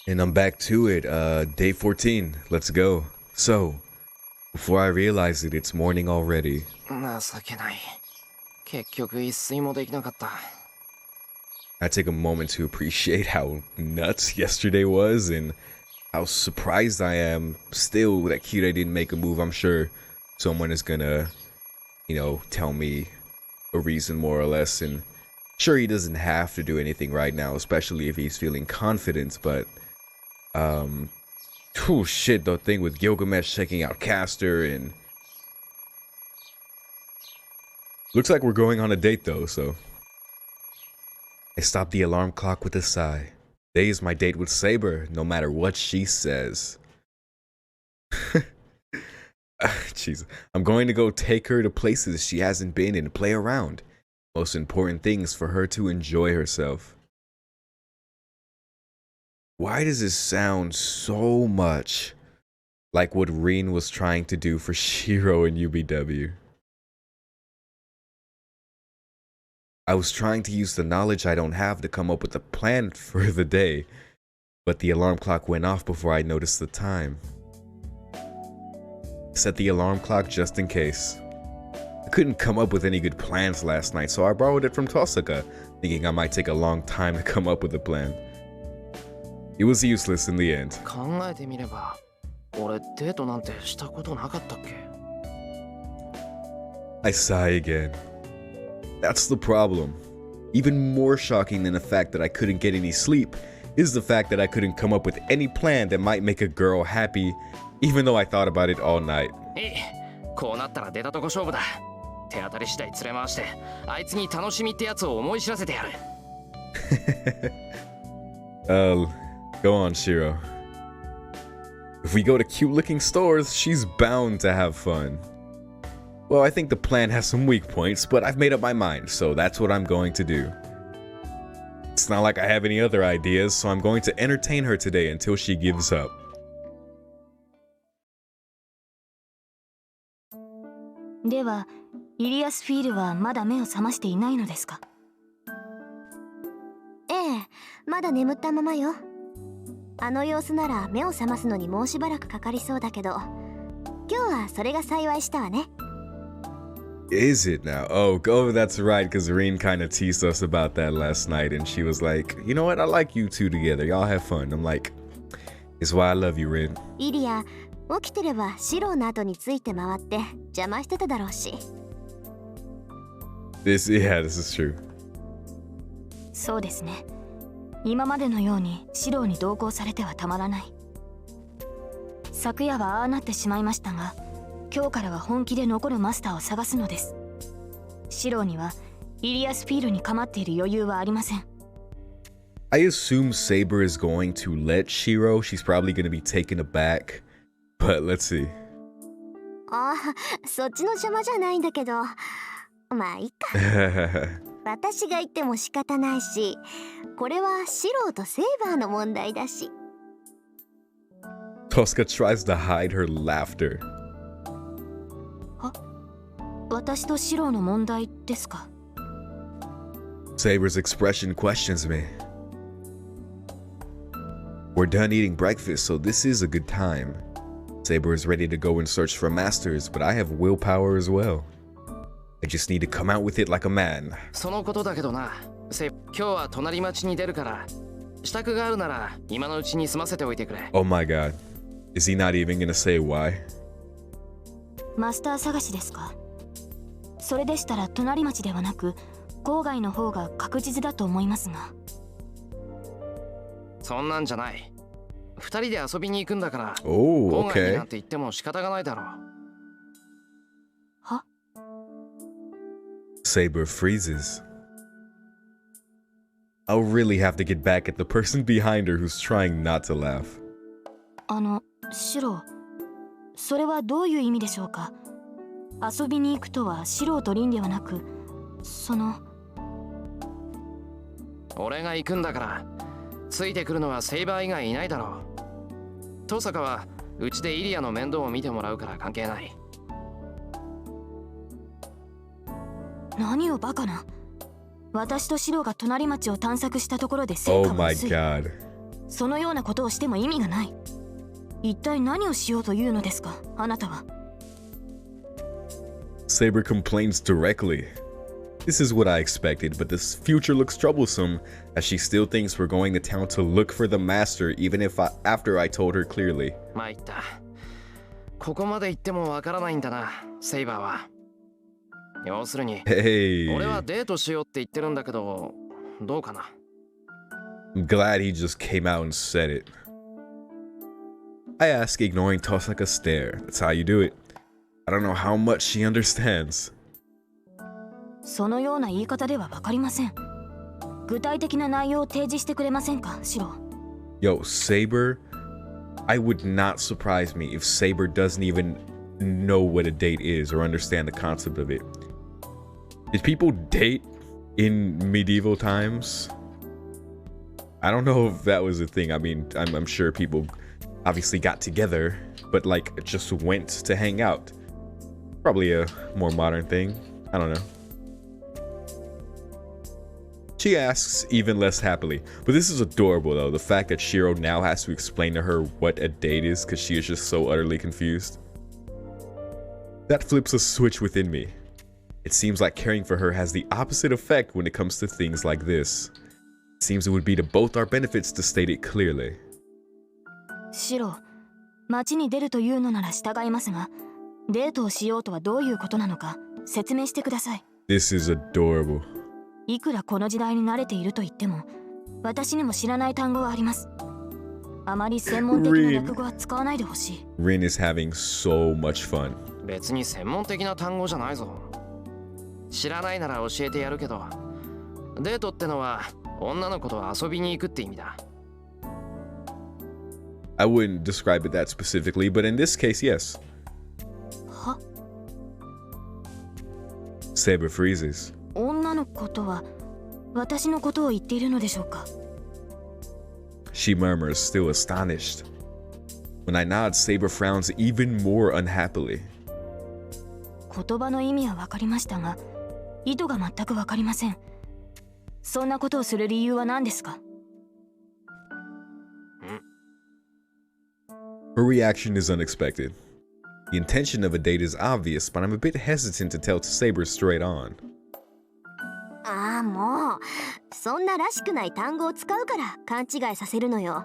And I'm back to it, day 14. Let's go. So, before I realize it, it's morning already. 情けない。結局一睡もできなかった。 I take a moment to appreciate how nuts yesterday was and how surprised I am still that Kira didn't make a move. I'm sure someone is gonna, tell me a reason more or less. And sure, he doesn't have to do anything right now, especially if he's feeling confident, but oh shit, the thing with Gilgamesh checking out Caster, and looks like we're going on a date though, so I stop the alarm clock with a sigh. Today is my date with Saber, no matter what she says. Jeez, I'm going to go take her to places she hasn't been and play around. Most important things for her to enjoy herself. Why does this sound so much like what Rin was trying to do for Shiro in UBW? I was trying to use the knowledge I don't have to come up with a plan for the day, but the alarm clock went off before I noticed the time. Set the alarm clock just in case. I couldn't come up with any good plans last night, so I borrowed it from Tosaka, thinking I might take a long time to come up with a plan. It was useless in the end. 考えてみれば、俺デートなんてしたことなかったっけ? I sigh again. That's the problem. Even more shocking than the fact that I couldn't get any sleep is the fact that I couldn't come up with any plan that might make a girl happy, even though I thought about it all night. こうなったら出たとこ勝負だ。手当たり次第連れ回して、あいつに楽しみってやつを思い知らせてやる。Go on, Shiro. If we go to cute-looking stores, she's bound to have fun. Well, I think the plan has some weak points, but I've made up my mind, so that's what I'm going to do. It's not like I have any other ideas, so I'm going to entertain her today until she gives up. では、イリアスフィールはまだ目を覚ましていないのですか? ええ、まだ眠ったままよ。あの様子なら目を覚ますのにもうしばらくかかりそうだけど、今日はそれが幸いしたわね。Is it now? Oh, that's right, because Rin kind of teased us about that last night, and she was like, you know what, I like you two together, y'all have fun. I'm like, it's why I love you, Rin. イリア、起きてればシローの後について回って邪魔してただろうし。This is true. そうですね。今までのようにシローに同行されてはたまらない。昨夜はああなってしまいましたが、今日からは本気で残るマスターを探すのです。シローにはイリアスフィールに構っている余裕はありません。I assume Saber is going to let Shiro. She's probably going to be taken aback, but let's see. ああ、そっちの邪魔じゃないんだけど、まあいいか。私が言っても仕方ないし、これはシローとセイバーの問題だし。Tosca tries to hide her laughter. 私とシローの問題ですか? Saber's expression questions me. We're done eating breakfast, so this is a good time. Saber is ready to go and search for masters, but I have willpower as well. I just need to come out with it like a man. そのことだけどな、今日は隣町に出るから、支度があるなら今のうちに済ませておいてくれ。Oh my god. Is he not even gonna say why? マスター探しですか? それでしたら隣町ではなく郊外の方が確実だと思いますが。そんなんじゃない。二人で遊びに行くんだから、郊外になんて言っても仕方がないだろう。は? Saber freezes. I'll really have to get back at the person behind her who's trying not to laugh. シロー、それはどういう意味でしょうか? 遊びに行くとはシローとリンではなく、俺が行くんだから、ついてくるのはセイバー以外いないだろう。登坂はうちでイリアの面倒を見てもらうから関係ない。何をバカな。私とシローが隣町を探索したところで成果は薄い。Oh my god. そのようなことをしても意味がない。一体何をしようというのですか、あなたは。Saber complains directly. This is what I expected, but this future looks troublesome as she still thinks we're going to town to look for the master even after I told her clearly. まいった。ここまで行ってもわからないんだな、セイバーは。要するに、Hey, 俺はデートしようって言ってるんだけど、どうかな。I'm glad he just came out and said it. I ask, ignoring Tosaka's stare. That's how you do it. I don't know how much she understands. そのような言い方ではわかりません。具体的な内容を提示してくれませんか、シロ。Yo, Saber, I would not surprise me if Saber doesn't even know what a date is or understand the concept of it. Did people date in medieval times? I don't know if that was a thing. I mean, I'm sure people obviously got together, but like just went to hang out. Probably a more modern thing. I don't know. She asks even less happily, but this is adorable though, the fact that Shiro now has to explain to her what a date is because she is just so utterly confused. That flips a switch within me. It seems like caring for her has the opposite effect when it comes to things like this. It seems it would be to both our benefits to state it clearly. シロ、街に出るというのなら従いますが、デートをしようとはどういうことなのか説明してください。This is adorable. いくらこの時代に慣れていると言っても、私にも知らない単語はあります。あまり専門的な略語は使わないでほしい。Rin is having so much fun. 別に専門的な単語じゃないぞ。知らないなら教えてやるけど、デートってのは女の子と遊びに行くって意味だ。I wouldn't describe it that specifically, but in this case, yes. は？ Saber freezes. 女の子とは私のことを言っているのでしょうか。 She murmurs, still astonished. When I nod, Saber frowns even more unhappily. 言葉の意味は分かりましたが、意図が全く分かりません。そんなことをする理由は何ですか？ Her reaction is unexpected. The intention of a date is obvious, but I'm a bit hesitant to tell Saber straight on. ああ、もうそんならしくない単語を使うから勘違いさせるのよ。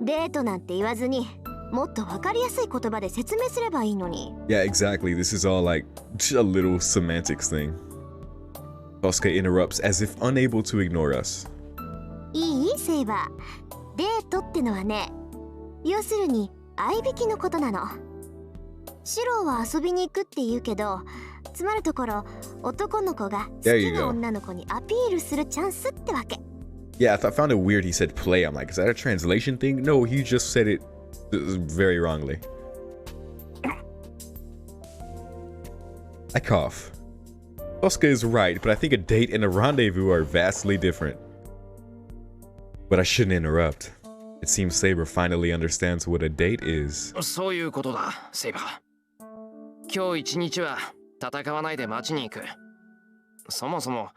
デートなんて言わずに、もっと分かりやすい言葉で説明すればいいのに。Yeah, exactly. This is all like a little semantics thing. Tosca interrupts as if unable to ignore us. いいセイバー。デートってのはね、要するに相引きのことなの。シロは遊びに行くって言うけど、つまるところ男の子が好きな女の子にアピールするチャンスってわけ。Yeah, I found it weird he said play. I'm like, is that a translation thing? No, he just said it very wrongly. I cough. Tosca is right, but I think a date and a rendezvous are vastly different. But I shouldn't interrupt. It seems Saber finally understands what a date is. そういうことだ、セイバー。今日一日は戦わないで街に行く。そもそも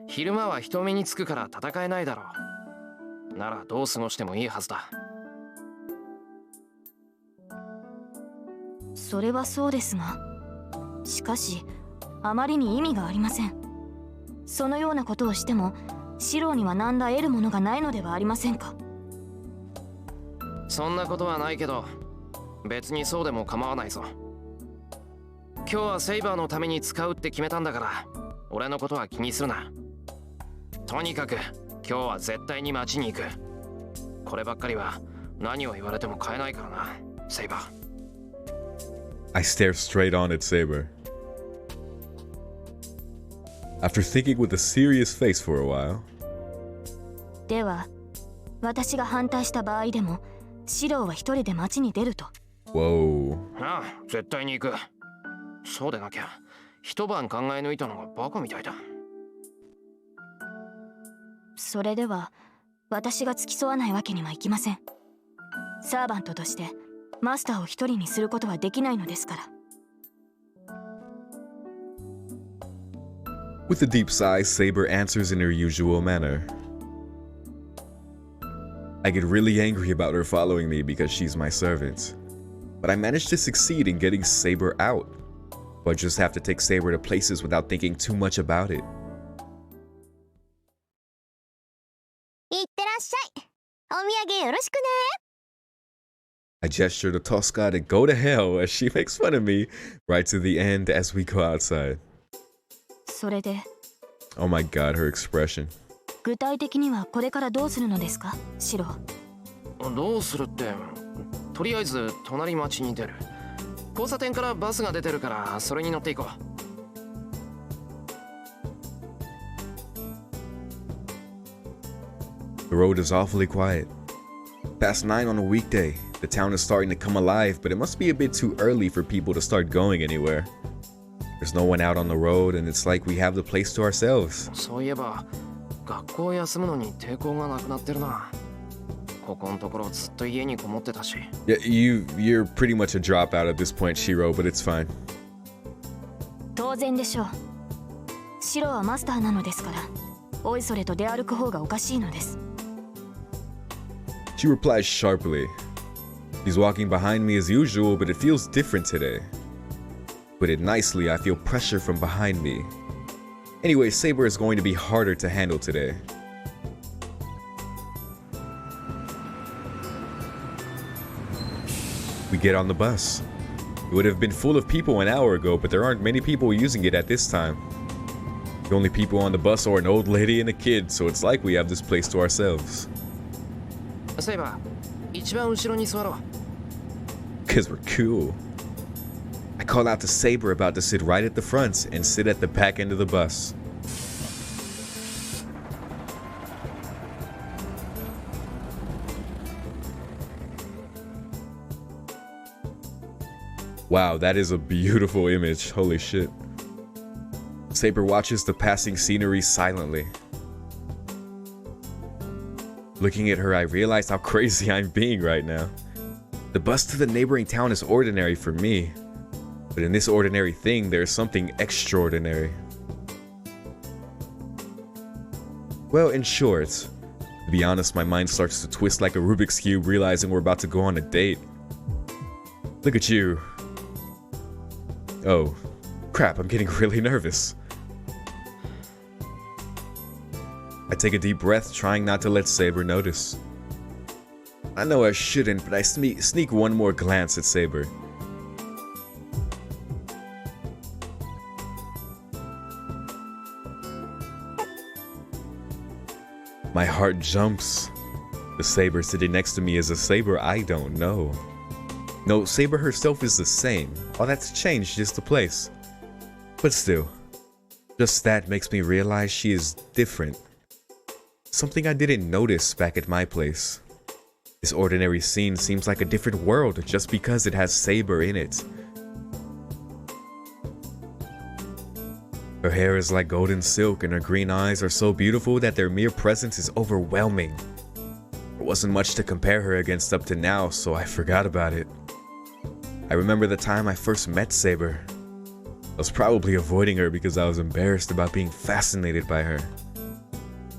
昼間は人目につくから戦えないだろう。ならどう過ごしてもいいはずだ。それはそうですが、しかしあまりに意味がありません。そのようなことをしてもシロには何ら得るものがないのではありませんか。そんなことはないけど、別にそうでも構わないぞ。今日はセイバーのために使うって決めたんだから、俺のことは気にするな。とにかく今日は絶対に街に行く。こればっかりは何を言われても変えないからな、セイバー。I stare straight on at Saber. After thinking with a serious face for a while. では、私が反対した場合でも、シロは一人で街に出ると。Whoa. ああ、絶対に行く。そうでなきゃ一晩考え抜いたのがバカみたいだ。それでは私が付き添わないわけにはいきません。サーバントとしてマスターを一人にすることはできないのですから。 With a deep sigh, Saber answers in her usual manner. I get really angry about her following me because she's my servant. But I managed to succeed in getting Saber out. So I just have to take Saber to places without thinking too much about it. いってらっしゃい。お土産よろしくね。I gesture to Tosca to go to hell as she makes fun of me right to the end as we go outside. それで Oh my god, her expression. 具体的にはこれからどうするのですか、シロ？どうするって、とりあえず隣町に出る。交差点からバスが出てるからそれに乗っていこう。The road is awfully quiet. Past 9 on a weekday, the town is starting to come alive, but it must be a bit too early for people to start going anywhere. There's no one out on the road, and it's like we have the place to ourselves. そういえば学校休むのに抵抗がなくなってるな。ここのところずっと家にこもってたし。Yeah, you're pretty much a dropout at this point, Shiro, but it's fine. 当然でしょう。シロはマスターなのですから、おいそれと出歩く方がおかしいのです。She replies sharply. He's walking behind me as usual, but it feels different today. Put it nicely, I feel pressure from behind me. Anyway, Saber is going to be harder to handle today. We get on the bus. It would have been full of people an hour ago, but there aren't many people using it at this time. The only people on the bus are an old lady and a kid, so it's like we have this place to ourselves. セイバー、一番後ろに座ろう。Cause we're cool. I call out to Saber about to sit right at the front and sit at the back end of the bus. Wow, that is a beautiful image. Holy shit. Saber watches the passing scenery silently. Looking at her, I realize how crazy I'm being right now. The bus to the neighboring town is ordinary for me, but in this ordinary thing, there's something extraordinary. Well, in short, to be honest, my mind starts to twist like a Rubik's Cube, realizing we're about to go on a date. Look at you. Oh, crap, I'm getting really nervous. I take a deep breath, trying not to let Saber notice. I know I shouldn't, but I sneak one more glance at Saber. My heart jumps. The Saber sitting next to me is a Saber I don't know. No, Saber herself is the same. All that's changed is the place. But still, just that makes me realize she is different. Something I didn't notice back at my place. This ordinary scene seems like a different world just because it has Saber in it. Her hair is like golden silk and her green eyes are so beautiful that their mere presence is overwhelming. There wasn't much to compare her against up to now, so I forgot about it. I remember the time I first met Saber. I was probably avoiding her because I was embarrassed about being fascinated by her.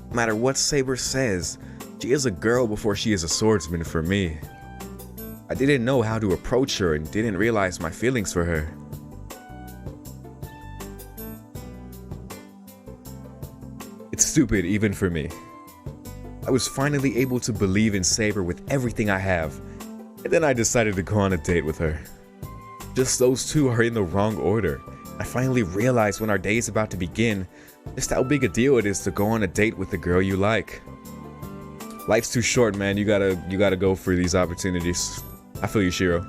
No matter what Saber says, she is a girl before she is a swordsman for me. I didn't know how to approach her and didn't realize my feelings for her. It's stupid even for me. I was finally able to believe in Saber with everything I have, and then I decided to go on a date with her. Just those two are in the wrong order. I finally realized when our day is about to begin just how big a deal it is to go on a date with the girl you like. Life's too short, man. You gotta go for these opportunities. I feel you, Shiro.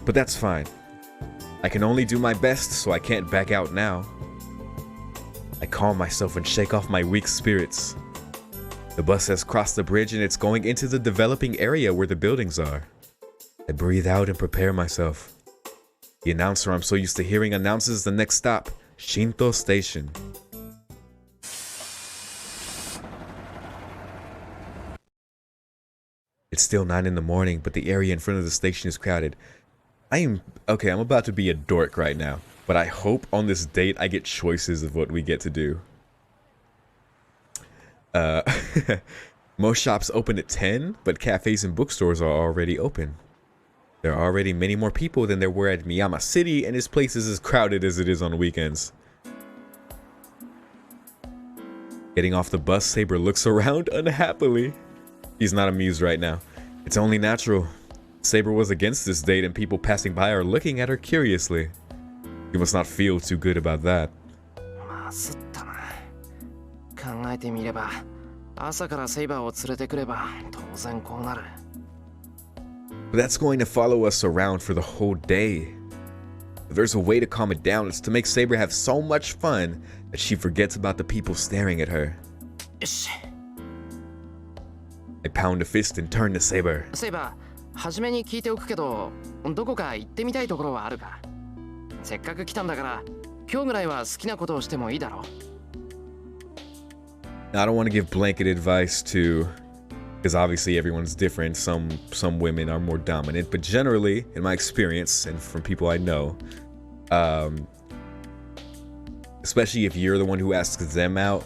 But that's fine. I can only do my best, so I can't back out now. I calm myself and shake off my weak spirits. The bus has crossed the bridge and it's going into the developing area where the buildings are. I breathe out and prepare myself. The announcer I'm so used to hearing announces the next stop, Shinto Station. It's still 9 in the morning, but the area in front of the station is crowded. I'm about to be a dork right now, but I hope on this date I get choices of what we get to do. Most shops open at 10, but cafes and bookstores are already open. There are already many more people than there were at Miyama City, and this place is as crowded as it is on weekends. Getting off the bus, Saber looks around unhappily. He's not amused right now. It's only natural. Saber was against this date, and people passing by are looking at her curiously. You must not feel too good about that. まずったな。考えてみれば、朝からセイバーを連れてくれば当然こうなる。But that's going to follow us around for the whole day. If there's a way to calm it down, it's to make Saber have so much fun that she forgets about the people staring at her. よし。I pound a fist and turn to Saber. セイバー、初めに聞いておくけど、どこか行ってみたいところはあるか？せっかく来たんだから、今日ぐらいは好きなことをしてもいいだろう。Now, I don't want to give blanket advice to, because obviously everyone's different. Some women are more dominant, but generally, in my experience and from people I know, especially if you're the one who asks them out,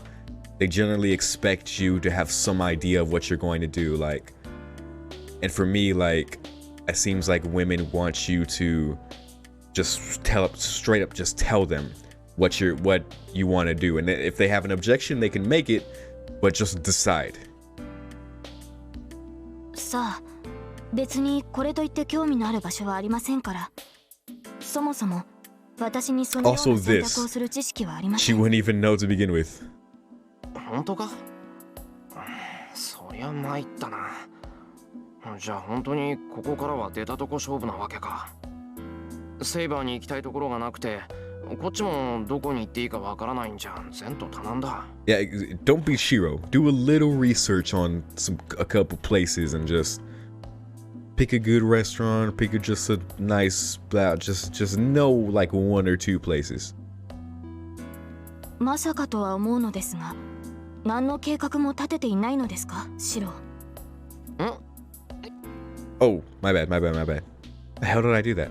they generally expect you to have some idea of what you're going to do. Like, and for me, like, it seems like women want you to just straight up tell them what you want to do, and if they have an objection, they can make it, but just decide. さあ、別にこれといって興味のある場所はありませんから。そもそも私にそのような選択をする知識はありません。She wouldn't even know to begin with. 本当か？そりゃ参ったな。じゃあ本当にここからは出たとこ勝負なわけか。セイバーに行きたいところがなくて、こっちもどこに行っていいかわからないんじゃん。全と頼んだ。Yeah, don't be Shiro. Do a little research on a couple places and just pick a good restaurant, pick just a nice just know like one or two places. まさかとは思うのですが、何の計画も立てていないのですか、シロ？Oh, my bad. How did I do that?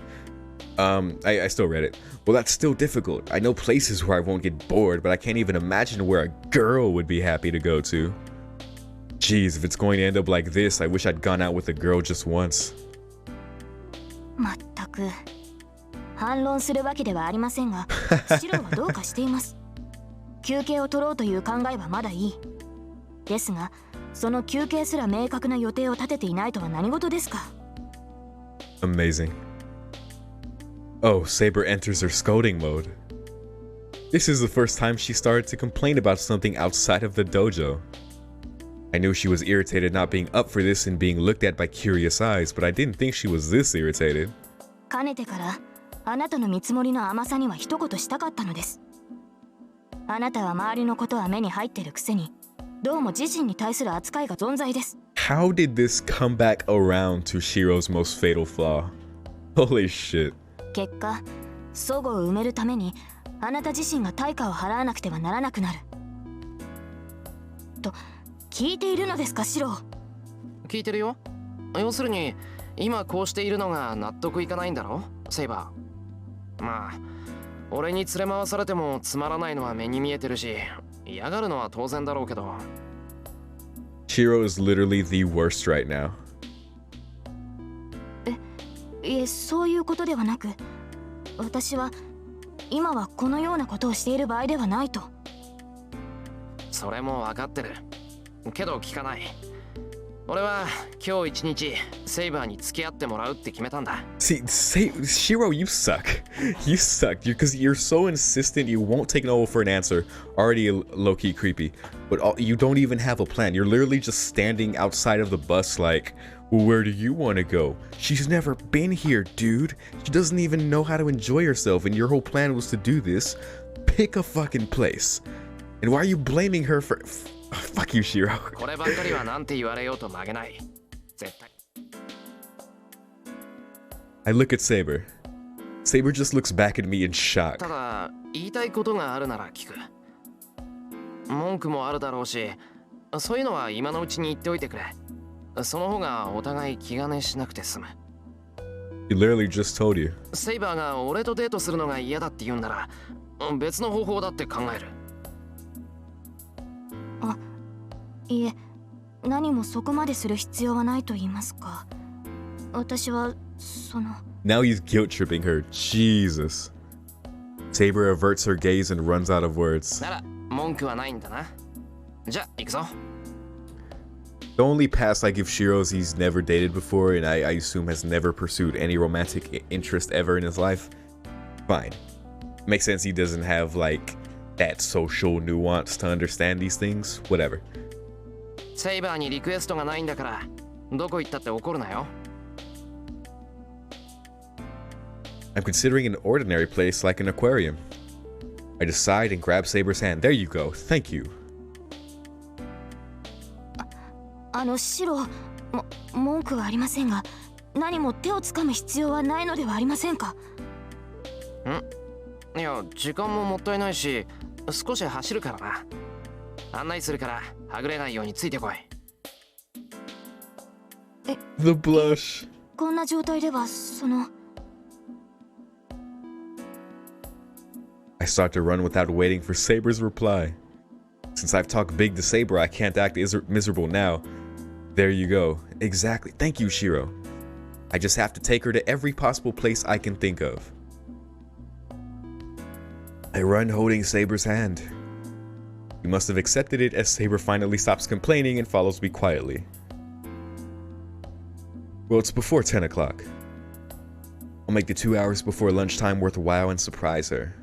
I still read it. Well, that's still difficult. I know places where I won't get bored, but I can't even imagine where a girl would be happy to go to. Jeez, if it's going to end up like this, I wish I'd gone out with a girl just once. まったく反論するわけではありませんが、シロはどうかしています。休憩を取ろうという考えはまだいい。ですが、その休憩すら明確な予定を立てていないとは何事ですか？ Amazing. Oh, Saber enters her scolding mode. This is the first time she started to complain about something outside of the dojo. I knew she was irritated not being up for this and being looked at by curious eyes, but I didn't think she was this irritated. かねてからあなたの見積もりの甘さには一言したかったのです。あなたは周りのことは目に入ってるくせに、どうも自身に対する扱いが存在です。How did this come back around to Shiro's most fatal flaw? Holy shit. 結果、齟齬を埋めるためにあなた自身が対価を払わなくてはならなくなる。と聞いているのですか、シロ？聞いてるよ。要するに今こうしているのが納得いかないんだろ、セイバー。まあ俺に連れ回されてもつまらないのは目に見えてるし、嫌がるのは当然だろうけど。Shiro is literally the worst right now. いえ、そういうことではなく、私は今はこのようなことをしている場合ではないと。それも分かってる。けど聞かない。俺は今日一日セイバーに付き合ってもらうって決めたんだ。See, Shiro, you suck. You suck. Because you're so insistent. You won't take no for an answer. Already low-key creepy. But you don't even have a plan. You're literally just standing outside of the bus like, well, where do you want to go? She's never been here, dude. She doesn't even know how to enjoy herself. And your whole plan was to do this. Pick a fucking place. And why are you blaming her for... Fuck you, Shiro. こればっかりはなんて言われようと曲げない。絶対。I look at Saber. Saber just looks back at me in shock. ただ言いたいことがあるなら聞く。文句もあるだろうし、そういうのは今のうちに言っておいてくれ。その方がお互い気兼ねしなくて済む。He literally just told you. セイバーが俺とデートするのが嫌だって言うんなら、別の方法だって考える。いえ、何もそこまでする必要はないと言いますか。私はNow he's guilt tripping her. Jesus. Saber averts her gaze and runs out of words. なら文句はないんだな。じゃあ行くぞ。The only pass I give Shiro is he's never dated before, and I assume has never pursued any romantic interest ever in his life. Fine. Makes sense he doesn't have, like, that social nuance to understand these things. Whatever. セイバーにリクエストがないんだから、どこ行ったって怒るなよ。I'm considering an ordinary place like an aquarium. I decide and grab Saber's hand. There you go. Thank you. シロ、文句はありませんが、何も手をつかむ必要はないのではありませんか。いや、時間ももったいないし、少し走るからな。案内するから、はぐれないようについてこい。The blush. こんな状態ではI start to run without waiting for Saber's reply. Since I've talked big to Saber, I can't act miserable now. There you go. Exactly. Thank you, Shiro. I just have to take her to every possible place I can think of. I run holding Saber's hand. He must have accepted it as Saber finally stops complaining and follows me quietly. Well, it's before 10 o'clock. I'll make the 2 hours before lunchtime worthwhile and surprise her.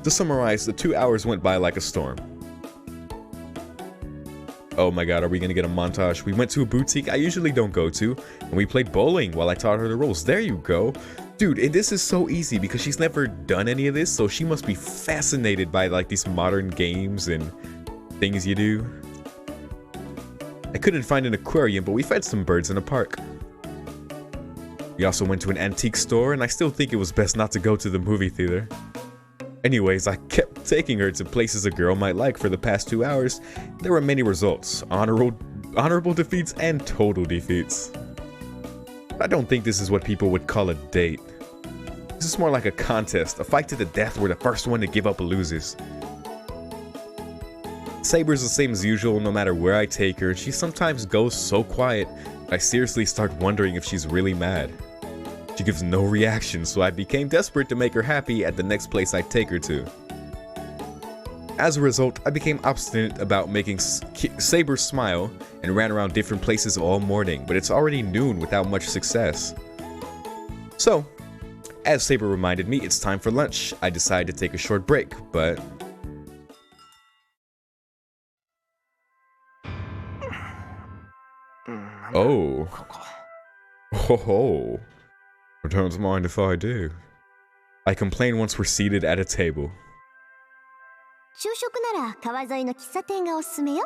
To summarize, the 2 hours went by like a storm. Oh my god, are we gonna get a montage? We went to a boutique I usually don't go to, and we played bowling while I taught her the rules. There you go. Dude, and this is so easy because she's never done any of this, so she must be fascinated by like these modern games and things you do. I couldn't find an aquarium, but we fed some birds in a park. We also went to an antique store, and I still think it was best not to go to the movie theater. Anyways, I kept taking her to places a girl might like for the past 2 hours. There were many results, honorable defeats and total defeats. I don't think this is what people would call a date. This is more like a contest, a fight to the death where the first one to give up loses. Saber's the same as usual no matter where I take her. She sometimes goes so quiet, I seriously start wondering if she's really mad. She gives no reaction, so I became desperate to make her happy at the next place I take her to. As a result, I became obstinate about making Saber smile and ran around different places all morning, but it's already noon without much success. So, as Saber reminded me it's time for lunch, I decided to take a short break, but... Oh. Oh. Don't mind if I do. I complain once we're seated at a table. 昼食なら川沿いの喫茶店がおすすめよ。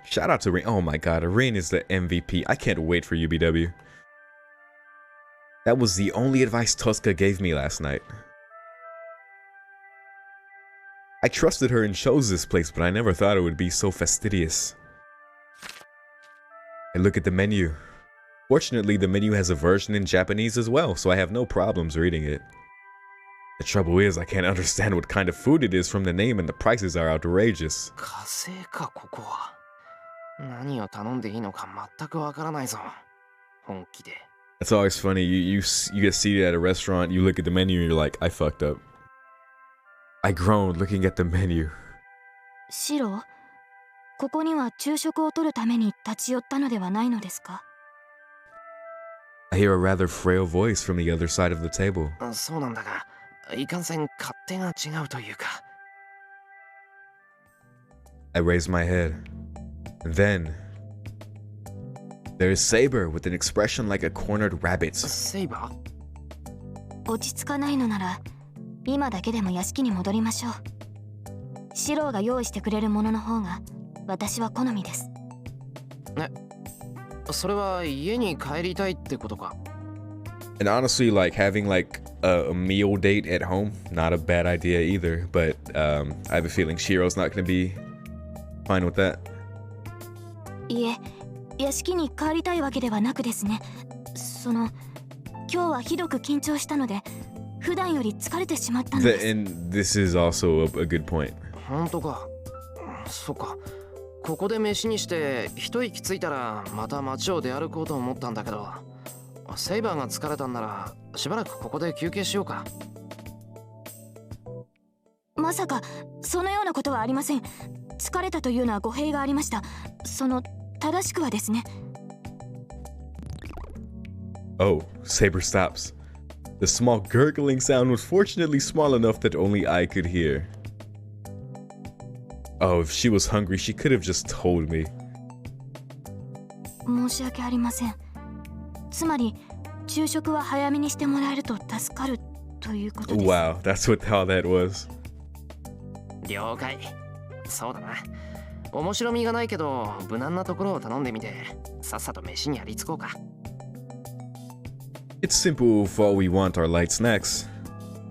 Shout out to Rin. Oh my god, Rin is the MVP. I can't wait for UBW. That was the only advice Tosca gave me last night. I trusted her and chose this place, but I never thought it would be so fastidious. I look at the menu. Fortunately, the menu has a version in Japanese as well, so I have no problems reading it. The trouble is, I can't understand what kind of food it is from the name, and the prices are outrageous. 火星かここは。何を頼んでいいのか全くわからないぞ。本気で。That's always funny. You get seated at a restaurant, you look at the menu, and you're like, I fucked up. I groaned looking at the menu. シロ、ここには昼食を取るために立ち寄ったのではないのですか？ I hear a rather frail voice from the other side of the table. そうなんだが、いかんせん勝手が違うというか。I raise my head. And then there is Saber with an expression like a cornered rabbit's. セイバー？落ち着かないのなら、今だけでも屋敷に戻りましょう。シロが用意してくれるものの方が私は好みです。それは家に帰りたいってことか。And honestly, like having like a meal date at home, not a bad idea either. But I have a feeling Shiro's not going to be fine with that. いえ、屋敷に帰りたいわけではなくですね。今日はひどく緊張したので、普段より疲れてしまったんです。 And this is also a good point. 本当か。そっか。ここで飯にして一息ついたらまた街を出歩こうと思ったんだけど、セイバーが疲れたんならしばらくここで休憩しようか。まさかそのようなことはありません。疲れたというのは語弊がありました。正しくはですね。 Oh, Saber stops. The small gurgling sound was fortunately small enough that only I could hear. Oh, if she was hungry, she could have just told me. 申し訳ありません。つまり昼食は早めにしてもらえると助かるということです。 Wow, that's what how that was. 了解。そうだな。面白みがないけど無難なところを頼んでみて、さっさと飯にありつこうか。It's simple if all we want are light snacks.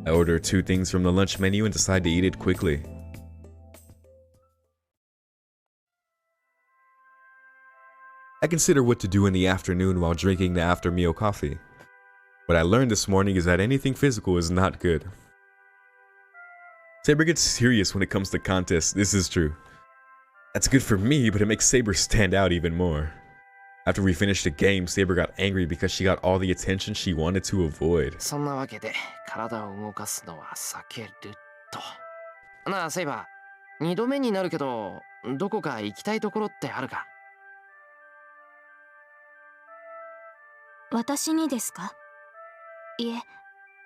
I order 2 things from the lunch menu and decide to eat it quickly. I consider what to do in the afternoon while drinking the after meal coffee. What I learned this morning is that anything physical is not good. Saber gets serious when it comes to contests, this is true. That's good for me, but it makes Saber stand out even more. After we finished the game, Saber got angry because she got all the attention she wanted to avoid. そんなわけで体を動かすのは避けると。なあセイバー、2度目になるけどどこか行きたいところってあるか？私にですか？いえ、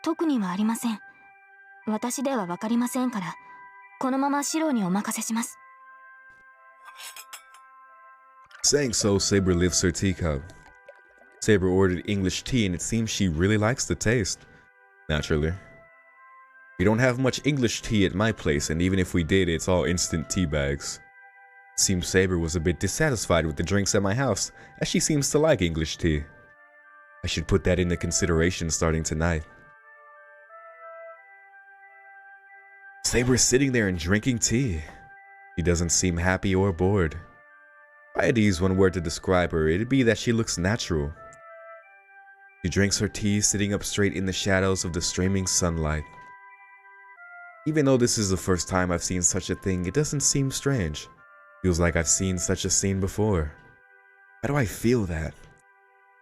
特にはありません。私ではわかりませんから、このままシロにお任せします。 Saying so, Saber lifts her teacup. Saber ordered English tea and it seems she really likes the taste. Naturally. We don't have much English tea at my place, and even if we did, it's all instant tea bags. It seems Saber was a bit dissatisfied with the drinks at my house, as she seems to like English tea. I should put that into consideration starting tonight. Saber is sitting there and drinking tea. She doesn't seem happy or bored. If I had to use one word to describe her, it'd be that she looks natural. She drinks her tea sitting up straight in the shadows of the streaming sunlight. Even though this is the first time I've seen such a thing, it doesn't seem strange. Feels like I've seen such a scene before. How do I feel that?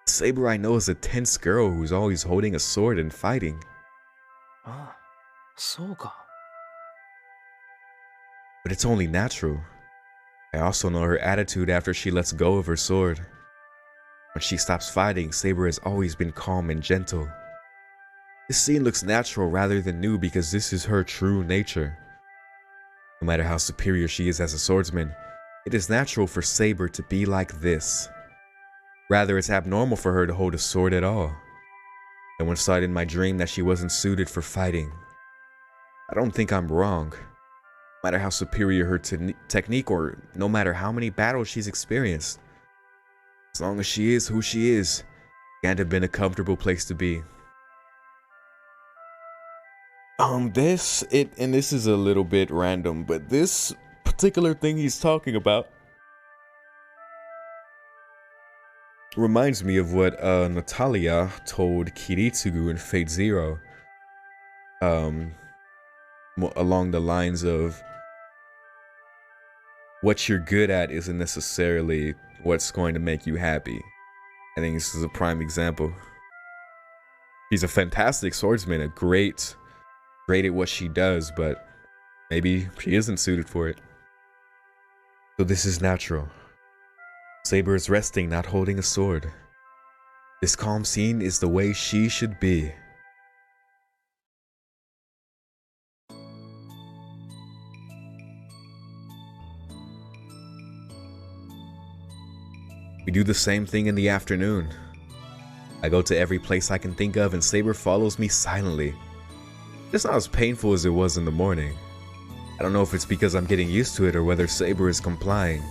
Saber I know is a tense girl who's always holding a sword and fighting. ああ、そうか。But it's only natural. I also know her attitude after she lets go of her sword. When she stops fighting, Saber has always been calm and gentle. This scene looks natural rather than new because this is her true nature. No matter how superior she is as a swordsman, it is natural for Saber to be like this. Rather, it's abnormal for her to hold a sword at all. I once thought in my dream that she wasn't suited for fighting. I don't think I'm wrong. No matter how superior her technique or no matter how many battles she's experienced. As long as she is who she is, it can't have been a comfortable place to be. This is a little bit random, but this particular thing he's talking about reminds me of what Natalia told Kiritsugu in Fate Zero. Along the lines of, what you're good at isn't necessarily what's going to make you happy. I think this is a prime example. She's a fantastic swordsman, a great at what she does, but maybe she isn't suited for it. So this is natural. Saber is resting, not holding a sword. This calm scene is the way she should be. We do the same thing in the afternoon. I go to every place I can think of and Saber follows me silently. It's not as painful as it was in the morning. I don't know if it's because I'm getting used to it or whether Saber is complying.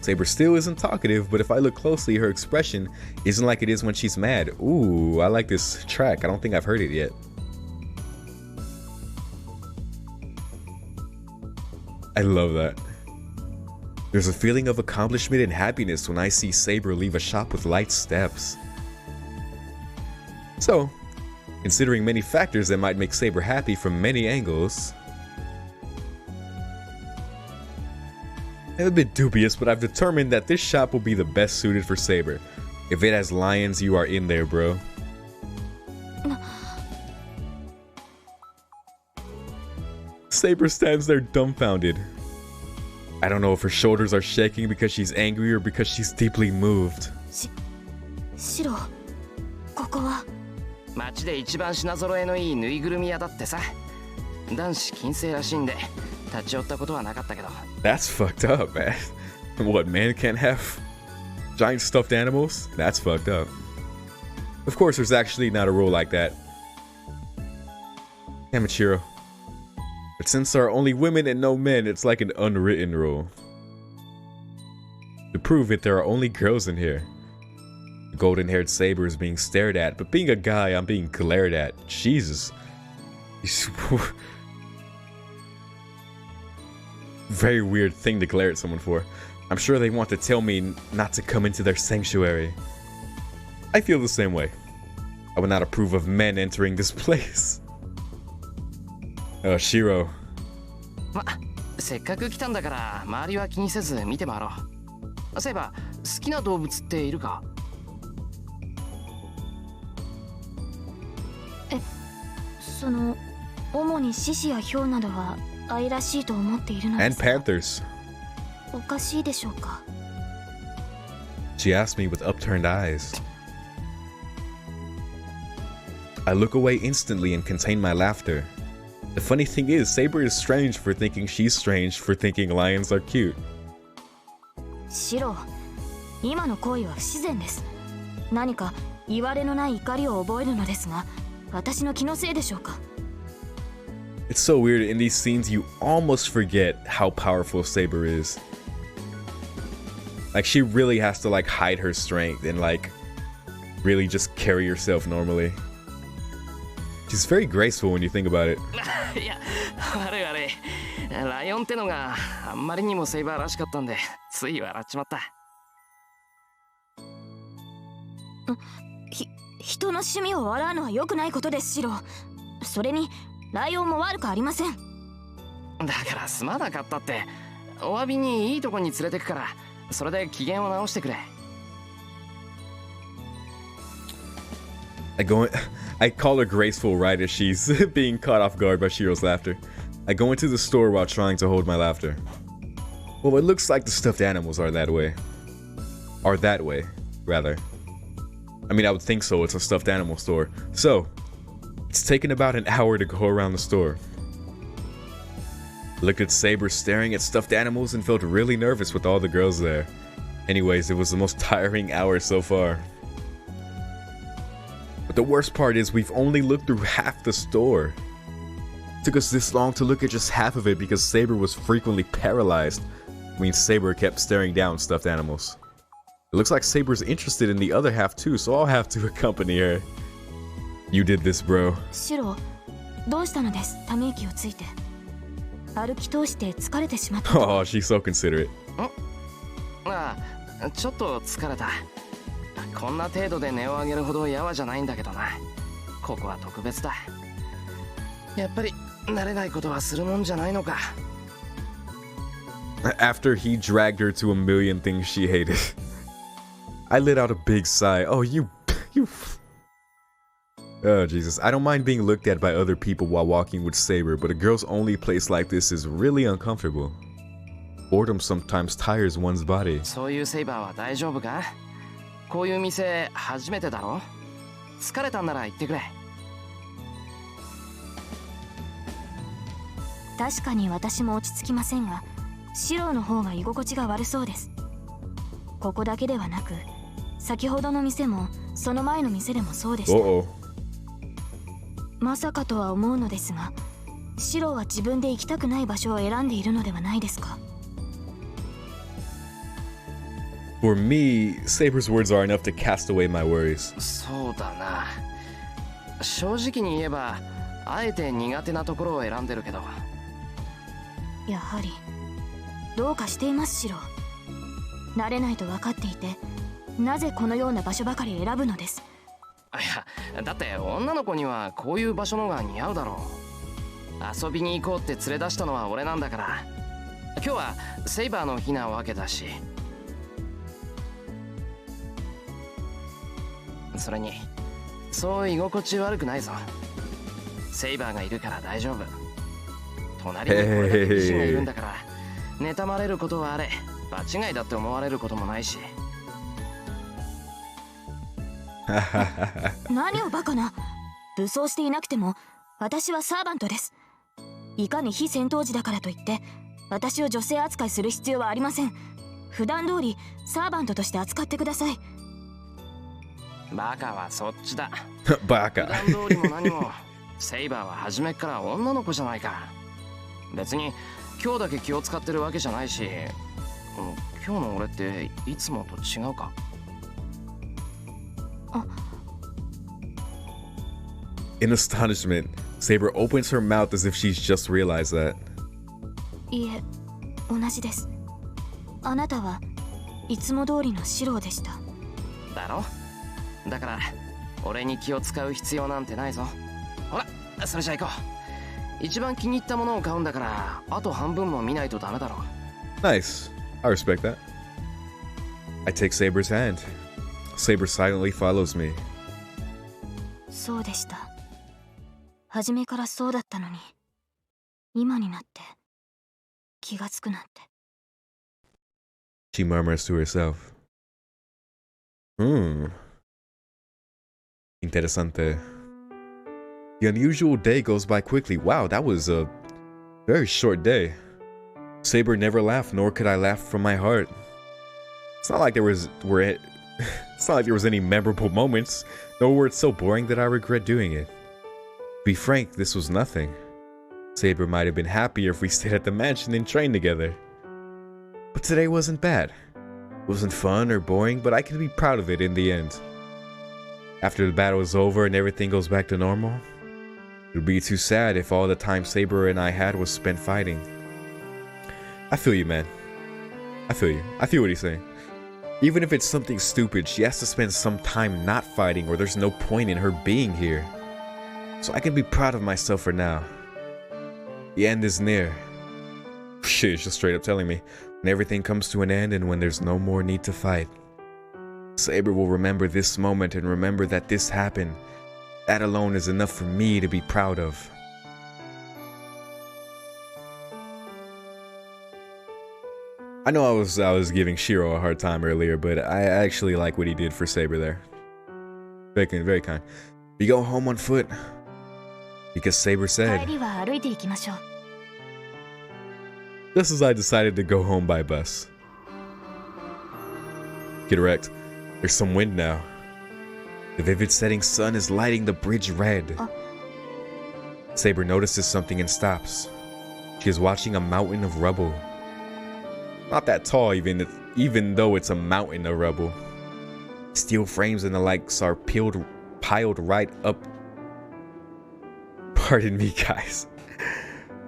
Saber still isn't talkative, but if I look closely, her expression isn't like it is when she's mad. Ooh, I like this track. I don't think I've heard it yet. I love that. There's a feeling of accomplishment and happiness when I see Saber leave a shop with light steps. So, considering many factors that might make Saber happy from many angles. I'm a bit dubious, but I've determined that this shop will be the best suited for Saber. If it has lions, you are in there, bro. Saber stands there dumbfounded. I don't know if her shoulders are shaking because she's angry or because she's deeply moved. シロ、ここは街で一番品揃えのいいぬいぐるみ屋だってさ。男子禁制らしいんで立ち寄ったことはなかったけど。That's fucked up, man. What, man can't have giant stuffed animals? That's fucked up. Of course, there's actually not a rule like that. Damn it, Shiro. But since there are only women and no men, it's like an unwritten rule. To prove it, there are only girls in here. The golden-haired Saber is being stared at, but being a guy, I'm being glared at. Jesus. Very weird thing to glare at someone for. I'm sure they want to tell me not to come into their sanctuary. I feel the same way. I would not approve of men entering this place. Shiro. ま、せっかく来たんだから周りは気にせず見て回ろう。そういえば好きな動物っているか？その主に獅子やヒョウなどは愛らしいと思っているのですが。 And panthers. おかしいでしょうか。 She asked me with upturned eyes. I look away instantly and contain my laughter. The funny thing is, Saber is strange for thinking she's strange for thinking lions are cute. シロ、今の行為は不自然です。何か言われのない怒りを覚えるのですが、私の気のせいでしょうか。 It's so weird, in these scenes you almost forget how powerful Saber is. Like, she really has to like hide her strength and like really just carry herself normally. She's very graceful when you think about it. いや、悪い悪い。ライオンってのがあんまりにもセイバーらしかったんで、つい笑っちまった。人の趣味を笑うのは良くないことです、シロ。それにライオンも悪くありません。だからすまなかったって。お詫びにいいとこに連れてくから、それで機嫌を直してくれ。I call her graceful right as she's being caught off guard by Shiro's laughter. I go into the store while trying to hold my laughter. Well, it looks like the stuffed animals are that way. Are that way, rather. I mean, I would think so, it's a stuffed animal store. So, it's taken about an hour to go around the store. Looked at Saber staring at stuffed animals and felt really nervous with all the girls there. Anyways, it was the most tiring hour so far. But the worst part is we've only looked through half the store. It took us this long to look at just half of it because Saber was frequently paralyzed. I mean, Saber kept staring down stuffed animals. It looks like Saber's interested in the other half too, so I'll have to accompany her. You did this, bro. シロ、どうしたのです？ため息をついて。歩き通して疲れてしまった。Oh, she's so considerate. ああ、ちょっと疲れた。こんな程度で値を上げるほどやわじゃないんだけどな。ここは特別だ。やっぱり慣れないことはするもんじゃないのか。After he dragged her to a million things she hated, I let out a big sigh. Oh, you. Oh, Jesus. I don't mind being looked at by other people while walking with Saber, but a girl's only place like this is really uncomfortable. Boredom sometimes tires one's body. そういうセイバーは大丈夫か？こういう店初めてだろ？疲れたんなら言ってくれ。確かに私も落ち着きませんが、シロの方が居心地が悪そうです。ここだけではなく、先ほどの店もその前の店でもそうでした。まさかとは思うのですが、シロは自分で行きたくない場所を選んでいるのではないですか？ For me, Saber's words are enough to cast away my worries. そうだな。正直に言えば、あえて苦手なところを選んでるけど。やはりどうかしています、シロ。慣れないと分かっていて、なぜこのような場所ばかり選ぶのです。いや、だって女の子にはこういう場所のが似合うだろう。遊びに行こうって連れ出したのは俺なんだから。今日はセイバーの日なわけだし。それにそう居心地悪くないぞ。セイバーがいるから大丈夫。隣にこれだけ美人がいるんだから、妬まれることはあれ、場違いだって思われることもないし。何をバカな。武装していなくても私はサーバントです。いかに非戦闘時だからといって私を女性扱いする必要はありません。普段通りサーバントとして扱ってください。バカはそっちだ。バカ。普段通りも何もセイバーは初めっから女の子じゃないか。別に今日だけ気を使ってるわけじゃないし、今日の俺っていつもと違うか。In astonishment, Saber opens her mouth as if she's just realized that. いえ、同じです。あなたはいつも通りの白でした。だろ。だから俺に気を使う必要なんてないぞ。ほら、それじゃ行こう。一番気に入ったものを買うんだから、あと半分も見ないとダメだろ。Nice. I respect that. I take Saber's hand. Saber silently follows me. そうでした。初めからそうだったのに、今になって気がつくなんて。She murmurs to herself. Interesante. The unusual day goes by quickly. Wow, that was a very short day. Saber never laughed, nor could I laugh from my heart. It's not like there was any memorable moments, nor were it so boring that I regret doing it. To be frank, this was nothing. Saber might have been happier if we stayed at the mansion and trained together. But today wasn't bad. It wasn't fun or boring, but I can be proud of it in the end. After the battle is over and everything goes back to normal, it would be too sad if all the time Saber and I had was spent fighting. I feel you, man. I feel you. I feel what he's saying. Even if it's something stupid, she has to spend some time not fighting or there's no point in her being here. So I can be proud of myself for now. The end is near. Shit, it's just straight up telling me. When everything comes to an end and when there's no more need to fight. Saber will remember this moment and remember that this happened. That alone is enough for me to be proud of. I know I was giving Shiro a hard time earlier, but I actually like what he did for Saber there. Very kind. We go home on foot. Because Saber said. 帰りは歩いて行きましょう。 Just as I decided to go home by bus. Get wrecked. There's some wind now. The vivid setting sun is lighting the bridge red. Saber notices something and stops. She is watching a mountain of rubble. Not that tall even though it's a mountain of rubble. Steel frames and the likes are piled right up. Pardon me, guys.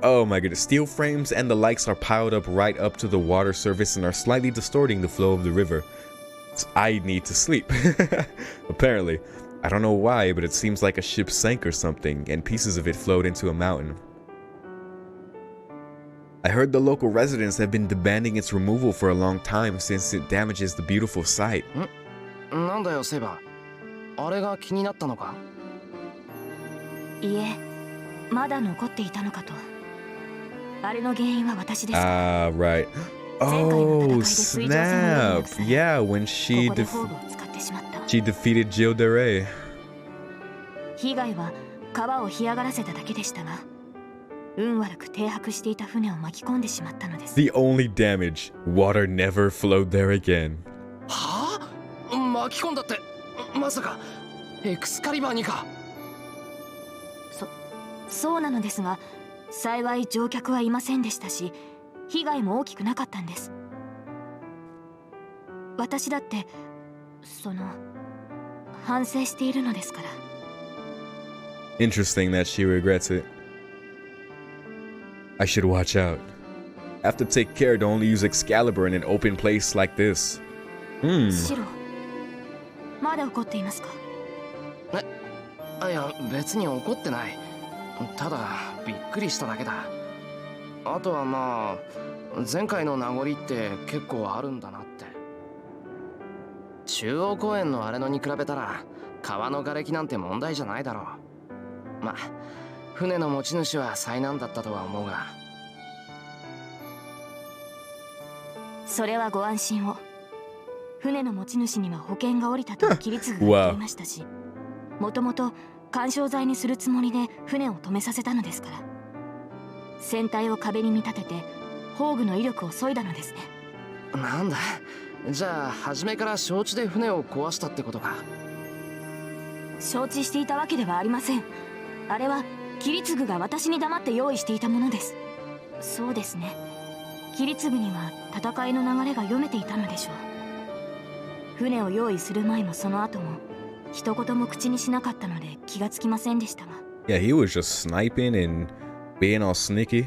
Oh my goodness. Steel frames and the likes are piled up right up to the water surface and are slightly distorting the flow of the river. I need to sleep. Apparently. I don't know why, but it seems like a ship sank or something, and pieces of it flowed into a mountain. I heard the local residents have been demanding its removal for a long time since it damages the beautiful sight. なんだよ、セイバー。あれが気になったのか？いえ、まだ残っていたのかと。あれの原因は私です。Ah, right. Oh, snap. Yeah, when she defeated Gilgamesh. 被害は川を干上がらせただけでしたが、運悪く停泊していた船を巻き込んでしまったのです。The only damage, water never flowed there again. はあ？巻き込んだって、まさかエクスカリバーにか？そうなのですが、幸い乗客はいませんでしたし、被害も大きくなかったんです。私だって反省しているのですから。Interesting that she regrets it. I should watch out. I have to take care to only use Excalibur in an open place like this. シロ、まだ怒っていますか？いや別に怒ってない。ただびっくりしただけだ。あとはまあ前回の名残って結構あるんだなって。中央公園のあれのに比べたら川の瓦礫なんて問題じゃないだろう。まあ船の持ち主は災難だったとは思うが。それはご安心を。船の持ち主には保険が下りたと切り継ぐが言っていましたし、もともと緩衝材にするつもりで船を止めさせたのですから。船体を壁に見立てて砲具の威力を削いだのですね。なんだ、じゃあ初めから承知で船を壊したってことか。承知していたわけではありません。あれは切り継ぐが私に黙って用意していたものです。そうですね、切り継ぐには戦いの流れが読めていたのでしょう。船を用意する前もその後も一言も口にしなかったので気がつきませんでしたが。 Yeah, he was just sniping and being all sneaky.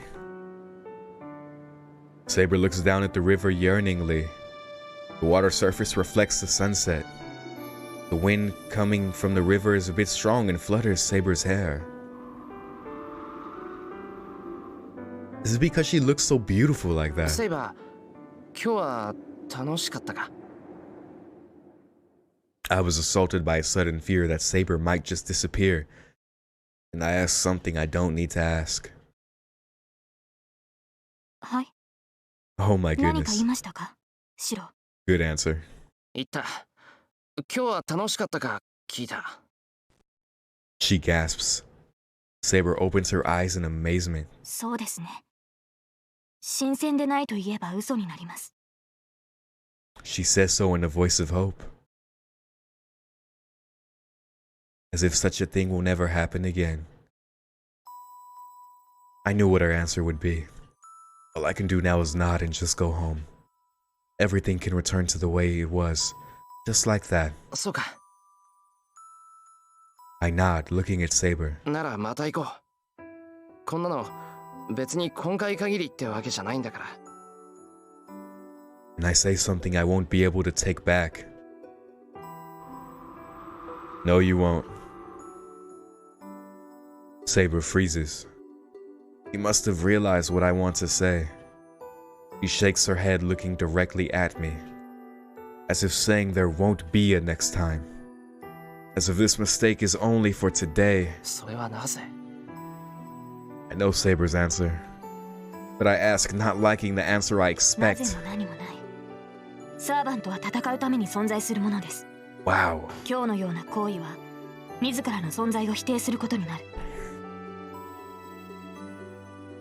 Saber looks down at the river yearningly. The water surface reflects the sunset. The wind coming from the river is a bit strong and flutters Saber's hair. Is it because she looks so beautiful like that? セイバー、今日は楽しかったか？ I was assaulted by a sudden fear that Saber might just disappear, and I asked something I don't need to ask. はい。 Oh my 何か言い goodness. ましたか、シロ。 Good answer. 言った。今日は楽しかったか聞いた。She gasps. Saber opens her eyes in amazement. そうですね。新鮮でないと言えば嘘になります。 She says so in a voice of hope. As if such a thing will never happen again. I knew what her answer would be. All I can do now is nod and just go home. Everything can return to the way it was, just like that. そうか。 I nod, looking at Saber. ならまた行こう。こんなの別に今回限りってわけじゃないんだから。 And I say something I won't be able to take back. No, you won't. Saber freezes. He must have realized what I want to say. She shakes her head, looking directly at me, as if saying there won't be a next time. As if this mistake is only for today. それはなぜ？ I know Saber's answer, but I ask, not liking the answer I なぜ expect. も何もない。サーバントは戦うために存在するものです。 Wow. 今日のような行為は自らの存在を否定することになる。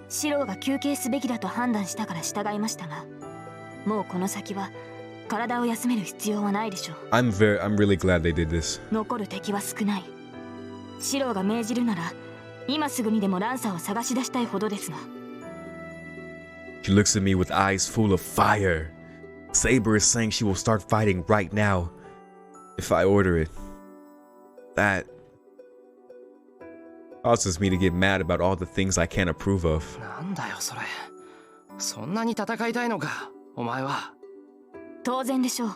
シローが休憩すべきだと判断したから従いましたが、もうこの先は体を休める必要はないでしょう。 I'm really glad they did this. 残る敵は少ない。シローが命じるなら今すぐにでもランサーを探し出したいほどですが。 She looks at me with eyes full of fire. Saber is saying she will start fighting right now if I order it. That causes me to get mad about all the things I can't approve of. なんだよそれ。そんなに戦いたいのか、お前は。当然でしょう。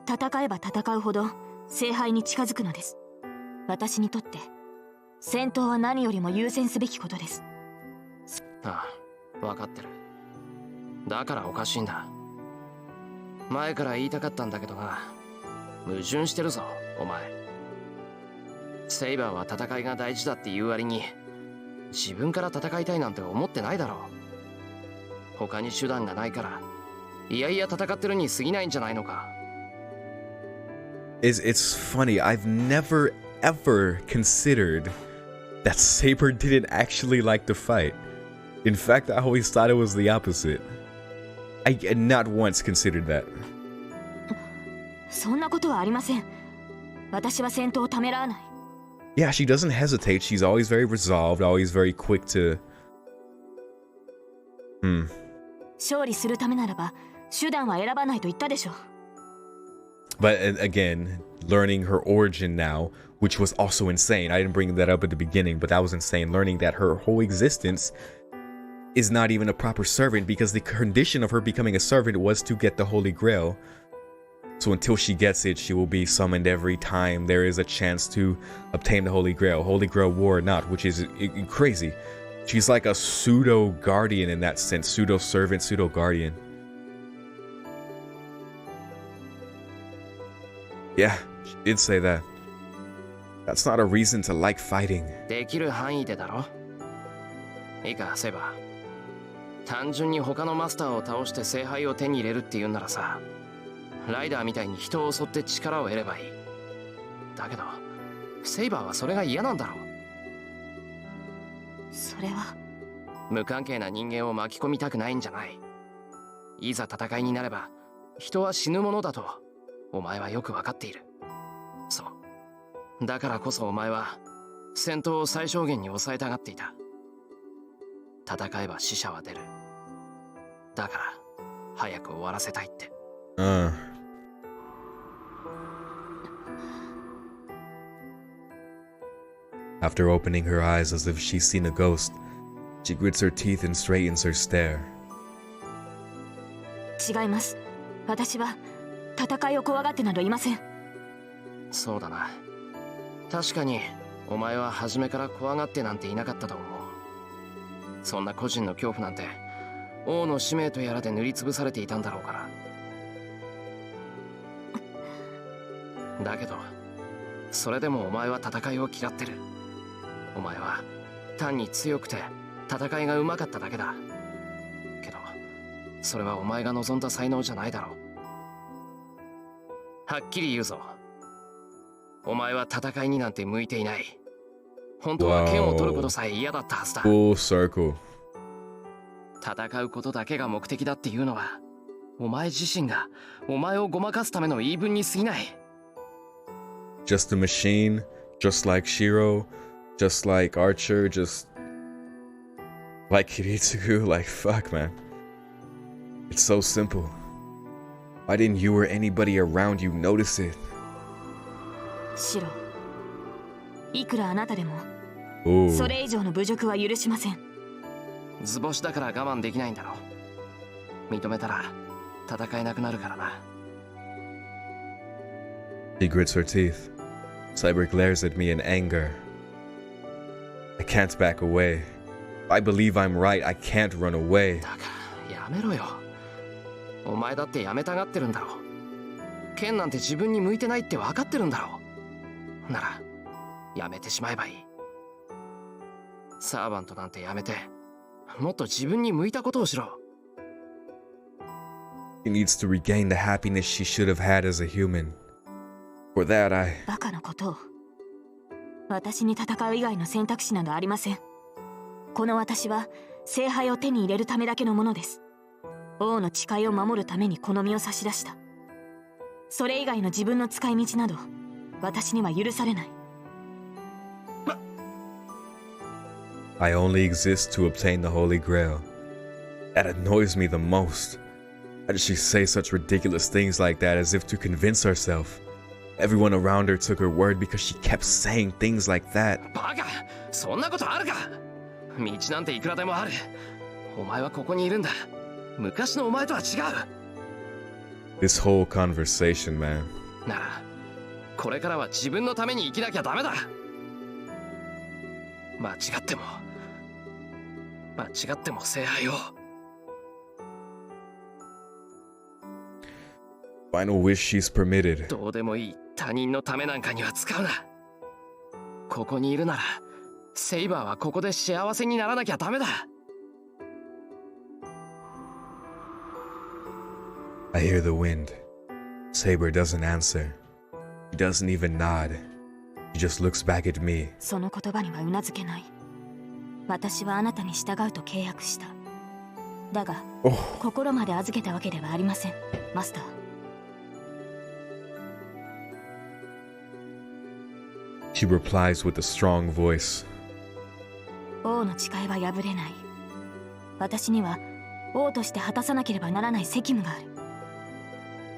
戦えば戦うほど聖杯に近づくのです。私にとって戦闘は何よりも優先すべきことです。ああ、分かってる。だからおかしいんだ。前から言いたかったんだけどな。矛盾してるぞ、お前。セイバーは戦いが大事だって言う割に、自分から戦いたいなんて思ってないだろう。他に手段がないから、いやいや戦ってるに過ぎないんじゃないのか。It's funny, I've never ever considered that Saber didn't actually like to fight. In fact, I always thought it was the opposite. I not once considered that. そんなことはありません。私は戦闘をためらわない。Yeah, she doesn't hesitate. She's always very resolved, always very quick to... 勝利するためならば手段は選ばないと言ったでしょう。 But again, learning her origin now, which was also insane. I didn't bring that up at the beginning, but that was insane. Learning that her whole existence is not even a proper servant because the condition of her becoming a servant was to get the Holy Grail. So until she gets it, she will be summoned every time there is a chance to obtain the Holy Grail. Holy Grail war or not, which is crazy. She's like a pseudo guardian in that sense. Pseudo servant, pseudo guardian. Yeah, she did say that. That's not a reason to like fighting. できる範囲でだろ。いいか、セイバー。単純に他のマスターを倒して聖杯を手に入れるって言うんならさ、ライダーみたいに人を襲って力を得ればいい。だけど、セイバーはそれが嫌なんだろう。それは無関係な人間を巻き込みたくないんじゃない。いざ戦いになれば、人は死ぬものだと、お前はよくわかっている。そう。だからこそお前は、戦闘を最小限に抑えたがっていた。戦えば死者は出る。だから、早く終わらせたいって。After opening her eyes as if she's seen a ghost, she grits her teeth and straightens her stare. 違います。私は戦いを怖がってなどいません。そうだな。確かにお前は初めから怖がってなんていなかったと思う。そんな個人の恐怖なんて王の使命とやらで塗りつぶされていたんだろうから。だけどそれでもお前は戦いを嫌ってる。お前は単に強くて戦いがうまかっただけだ。けどそれはお前が望んだ才能じゃないだろう。はっきり言うぞ。お前は戦いになんて向いていない。本当は剣を取ることさえ嫌だったはずだ。Full circle. 戦うことだけが目的だっていうのは、お前自身がお前をごまかすための言い分に過ぎない。Just a machine, just like Shiro, just like Archer, just like Kiritsugu, like fuck, man. It's so simple. Why didn't you or anybody around you notice it? シロ、いくらあなたでも Ooh. それ以上の侮辱は許しません。図星だから我慢できないんだろう。認めたら戦えなくなるからな。She grits her teeth. Cyber glares at me in anger. I can't back away. If I believe I'm right, I can't run away. だからやめろよ。お前だってやめたがってるんだろう。剣なんて自分に向いてないって分かってるんだろう。ならやめてしまえばいい。サーバントなんてやめて、もっと自分に向いたことをしろ。She needs to regain the happiness she should have had as a human. For that, バカなことを。私に戦う以外の選択肢などありません。この私は聖杯を手に入れるためだけのものです。王の誓いを守るためにこの身を差し出した。それ以外の自分の使い道など私には許されない。I only exist to obtain the Holy Grail. That annoys me the most. How did she say such ridiculous things like that as if to convince herself? Everyone around her took her word because she kept saying things like that. バカ！そんなことあるか！道なんていくらでもある。お前はここにいるんだ。昔のお前とは違う。This whole conversation, man. なら、これからは自分のために生きなきゃダメだ。間違っても聖杯を。Final wish she's permitted. どうでもいい他人のためなんかには使うな。ここにいるなら、セイバーはここで幸せにならなきゃダメだ。I hear the wind. Saber doesn't answer. He doesn't even nod. He just looks back at me. その言葉にはうなずけない。私はあなたに従うと契約した。だが、心まで預けたわけではありません、マスター。She replies with a strong voice. 王の誓いは破れない。私には王として果たさなければならない責務がある。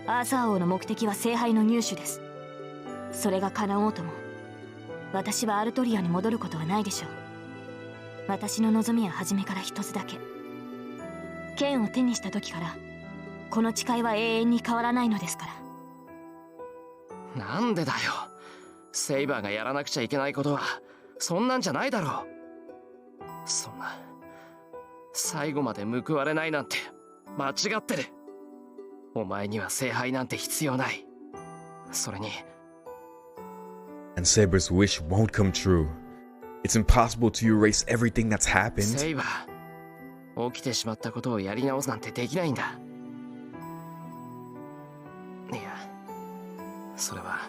アーサー王の目的は聖杯の入手です。それが叶おうとも、私はアルトリアに戻ることはないでしょう。私の望みは初めから一つだけ。剣を手にした時から、この誓いは永遠に変わらないのですから。なんでだよ。セイバーがやらなくちゃいけないことはそんなんじゃないだろう。そんな最後まで報われないなんて間違ってる。お前には聖杯なんて必要ない。それに And Saber's wish won't come true. It's impossible to erase everything that's happened. セイバー、起きてしまったことをやり直すなんてできないんだ。いや、それは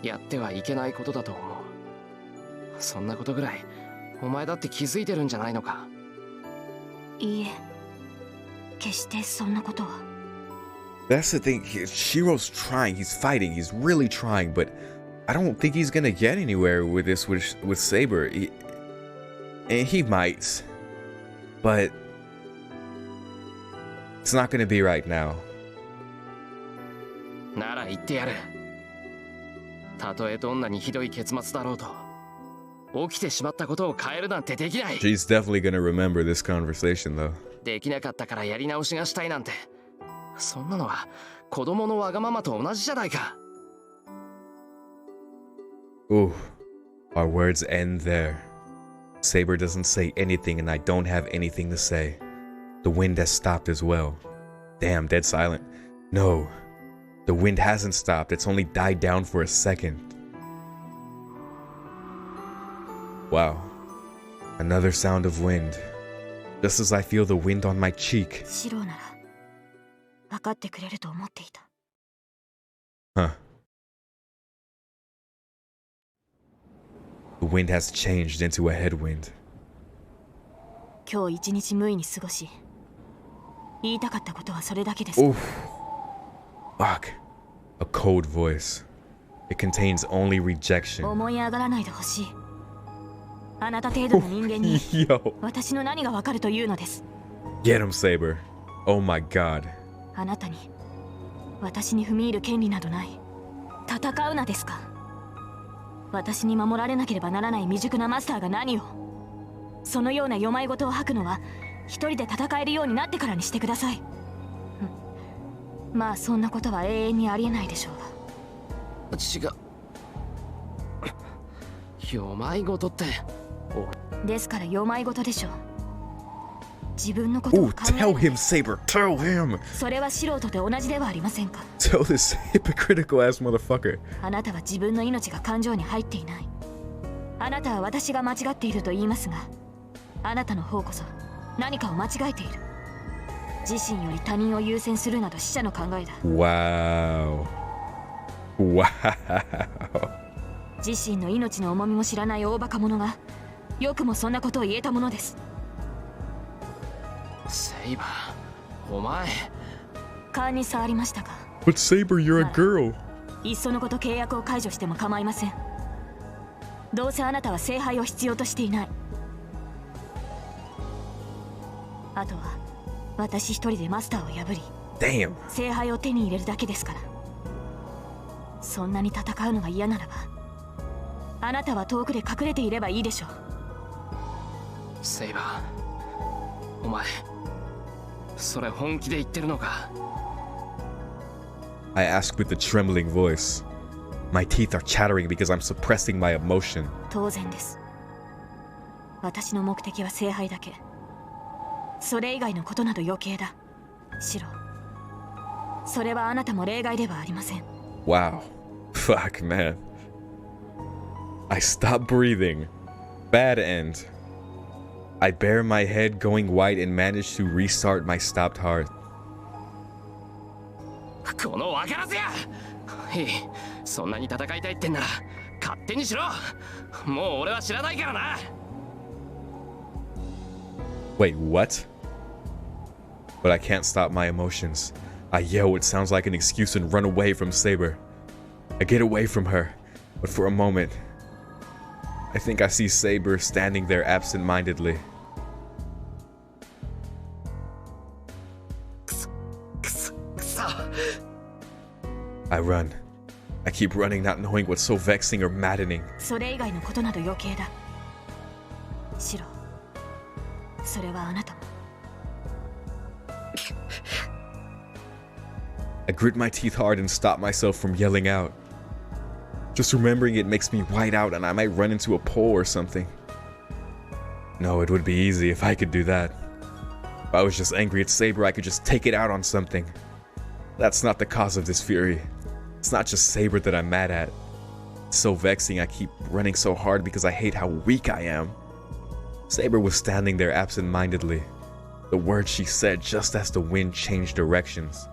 やってはいけないことだと思う。そんなことぐらいお前だって気づいてるんじゃないのか。いいえ、決してそんなことは。That's the thing. Shiro's trying. He's fighting. He's really trying, but I don't think he's gonna get anywhere with this with Saber. And he might, but it's not gonna be right now. なら言ってやる。たとえどんなにひどい結末だろうと、起きてしまったことを変えるなんてできない。 She's definitely gonna remember this conversation, though. できなかったからやり直しがしたいなんて、そんなのは子供のわがままと同じじゃないか。Ooh, our words end there. Saber doesn't say anything, and I don't have anything to say. The wind has stopped as well. Damn, dead silent. No, the wind hasn't stopped. It's only died down for a second. Wow, another sound of wind. Just as I feel the wind on my cheek. シローなら分かってくれると思っていた。 Huh. The wind has changed into a headwind. 今日一日無意に過ごし、言いたかったことはそれだけです。 Oof. Fuck. A cold voice. It contains only rejection. 思い上がらないでほしい。あなた程度の人間に Yo. 私の何がわかるというのです。 Get him, Saber. Oh my god. あなたに私に踏み入る権利などない。戦うなですか。私に守られなければならない未熟なマスターが何を。そのような世まい事を吐くのは一人で戦えるようになってからにしてください。まあそんなことは永遠にありえないでしょうが。違う。世まい事って。ですから世まい事でしょう。自分のことを Ooh, 考え tell him, Saber. Tell him. それは素人と同じではありませんか。 Tell this hypocritical ass motherfucker. あなたは自分の命が感情に入っていない。あなたは私が間違っていると言いますが、あなたの方こそ何かを間違えている。自身より他人を優先するなど死者の考えだ。 Wow. Wow. 自身の命の重みも知らない大バカ者がよくもそんなことを言えたものです。セイバー、お前。勘に触りましたか。 But Saber, you're a girl. いっそのこと契約を解除しても構いません。どうせあなたは聖杯を必要としていない。あとは私一人でマスターを破り Damn. 聖杯を手に入れるだけですから。そんなに戦うのが嫌ならばあなたは遠くで隠れていればいいでしょう。セイバー、お前それ本気で言ってるのか。 I asked with a trembling voice. My teeth are chattering because I'm suppressing my emotion. 当然です。私の目的は聖杯だけ。それ以外のことなど余計だ。シロ、それはあなたも例外ではありません。 Wow. Fuck, man. I stop breathing. Bad end. I bare my head going white and manage to restart my stopped heart. このわからずや。いい、そんなに戦いたいってんなら勝手にしろ。もう俺は知らないからな。 Wait, what? But I can't stop my emotions. I yell what sounds like an excuse and run away from Saber. I get away from her, but for a moment, I think I see Saber standing there absent-mindedly. I run. I keep running, not knowing what's so vexing or maddening. それ以外のことなど余計だ。シロ、それはあなたも。 I grit my teeth hard and stop myself from yelling out. Just remembering it makes me white out and I might run into a pole or something. No, it would be easy if I could do that. If I was just angry at Saber, I could just take it out on something. That's not the cause of this fury. It's not just Saber that I'm mad at. It's so vexing I keep running so hard because I hate how weak I am. Saber was standing there absent-mindedly. The words she said just as the wind changed directions.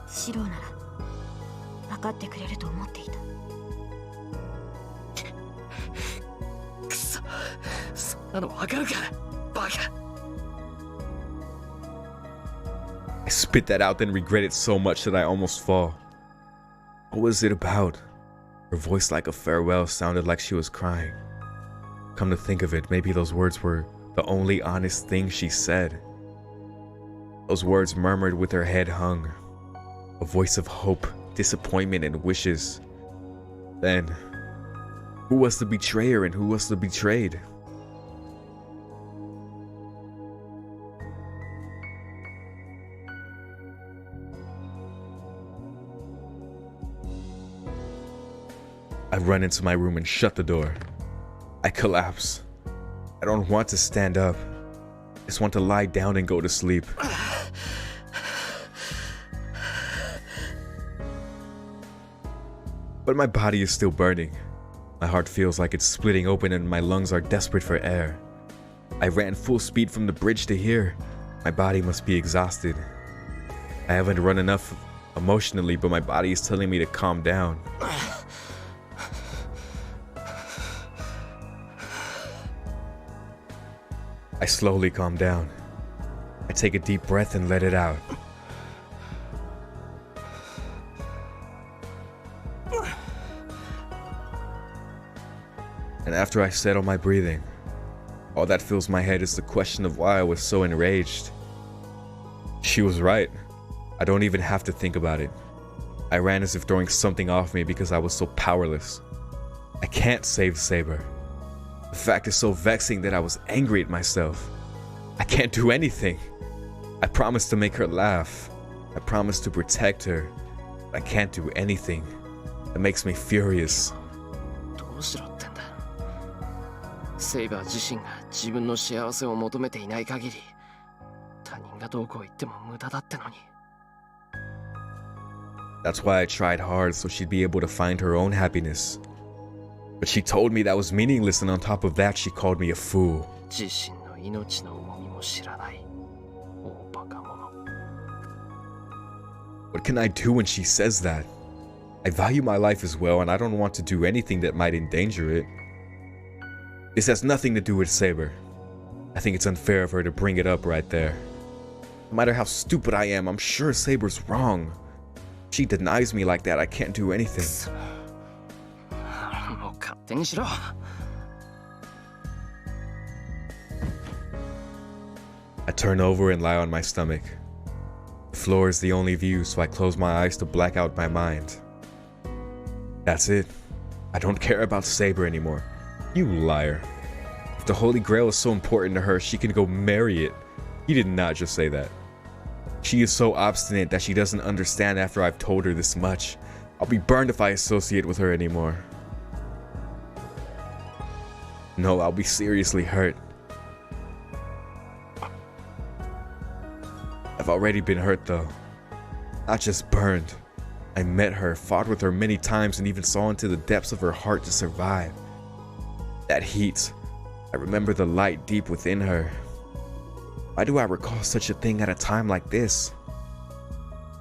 シローなら分かってくれると思っていた。くそ、そんなの分かるか、バカ。I spit that out, then regretted so much that I almost fall. What was it about? Her voice, like a farewell, sounded like she was crying. Come to think of it, maybe those words were the only honest thing she said. Those words murmured with her head hung. A voice of hope, disappointment, and wishes. Then, who was the betrayer and who was the betrayed? I run into my room and shut the door. I collapse. I don't want to stand up. I just want to lie down and go to sleep. But my body is still burning. My heart feels like it's splitting open and my lungs are desperate for air. I ran full speed from the bridge to here. My body must be exhausted. I haven't run enough emotionally, but my body is telling me to calm down. I slowly calm down. I take a deep breath and let it out. And after I settle my breathing, all that fills my head is the question of why I was so enraged. She was right. I don't even have to think about it. I ran as if throwing something off me because I was so powerless. I can't save Saber. The fact is so vexing that I was angry at myself. I can't do anything. I promised to make her laugh. I promised to protect her. But I can't do anything. It makes me furious. どうしろってんだ。セイバー自身が自分の幸せを求めていない限り、他人がどうこう言っても無駄だってのに。That's why I tried hard so she'd be able to find her own happiness. But she told me that was meaningless, and on top of that, she called me a fool. 自身の命の重みも知らない。大バカ者。What can I do when she says that? I value my life as well, and I don't want to do anything that might endanger it. This has nothing to do with Saber. I think it's unfair of her to bring it up right there. No matter how stupid I am, I'm sure Saber's wrong. If she denies me like that, I can't do anything. もう勝手にしろ。I turn over and lie on my stomach. The floor is the only view, so I close my eyes to black out my mind. That's it. I don't care about Saber anymore. You liar. If the Holy Grail is so important to her, she can go marry it. You did not just say that. She is so obstinate that she doesn't understand after I've told her this much. I'll be burned if I associate with her anymore. No, I'll be seriously hurt. I've already been hurt though. Not just burned. I met her, fought with her many times, and even saw into the depths of her heart to survive. That heat. I remember the light deep within her. Why do I recall such a thing at a time like this?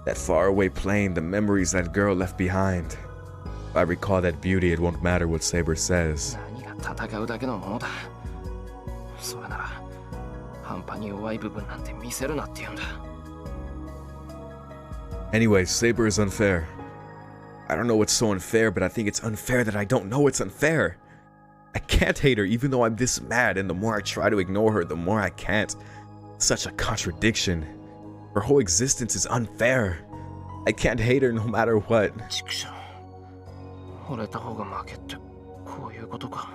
That faraway plane, the memories that girl left behind. If I recall that beauty, it won't matter what Saber says. 何が戦うだけのものだ。それなら半端に弱い部分なんて見せるなって言うんだ。Anyway, Saber is unfair. I don't know what's so unfair, but I think it's unfair that I don't know it's unfair. I can't hate her even though I'm this mad, and the more I try to ignore her, the more I can't. Such a contradiction. Her whole existence is unfair. I can't hate her no matter what. 畜生。惚れた方が負けってこういうことか。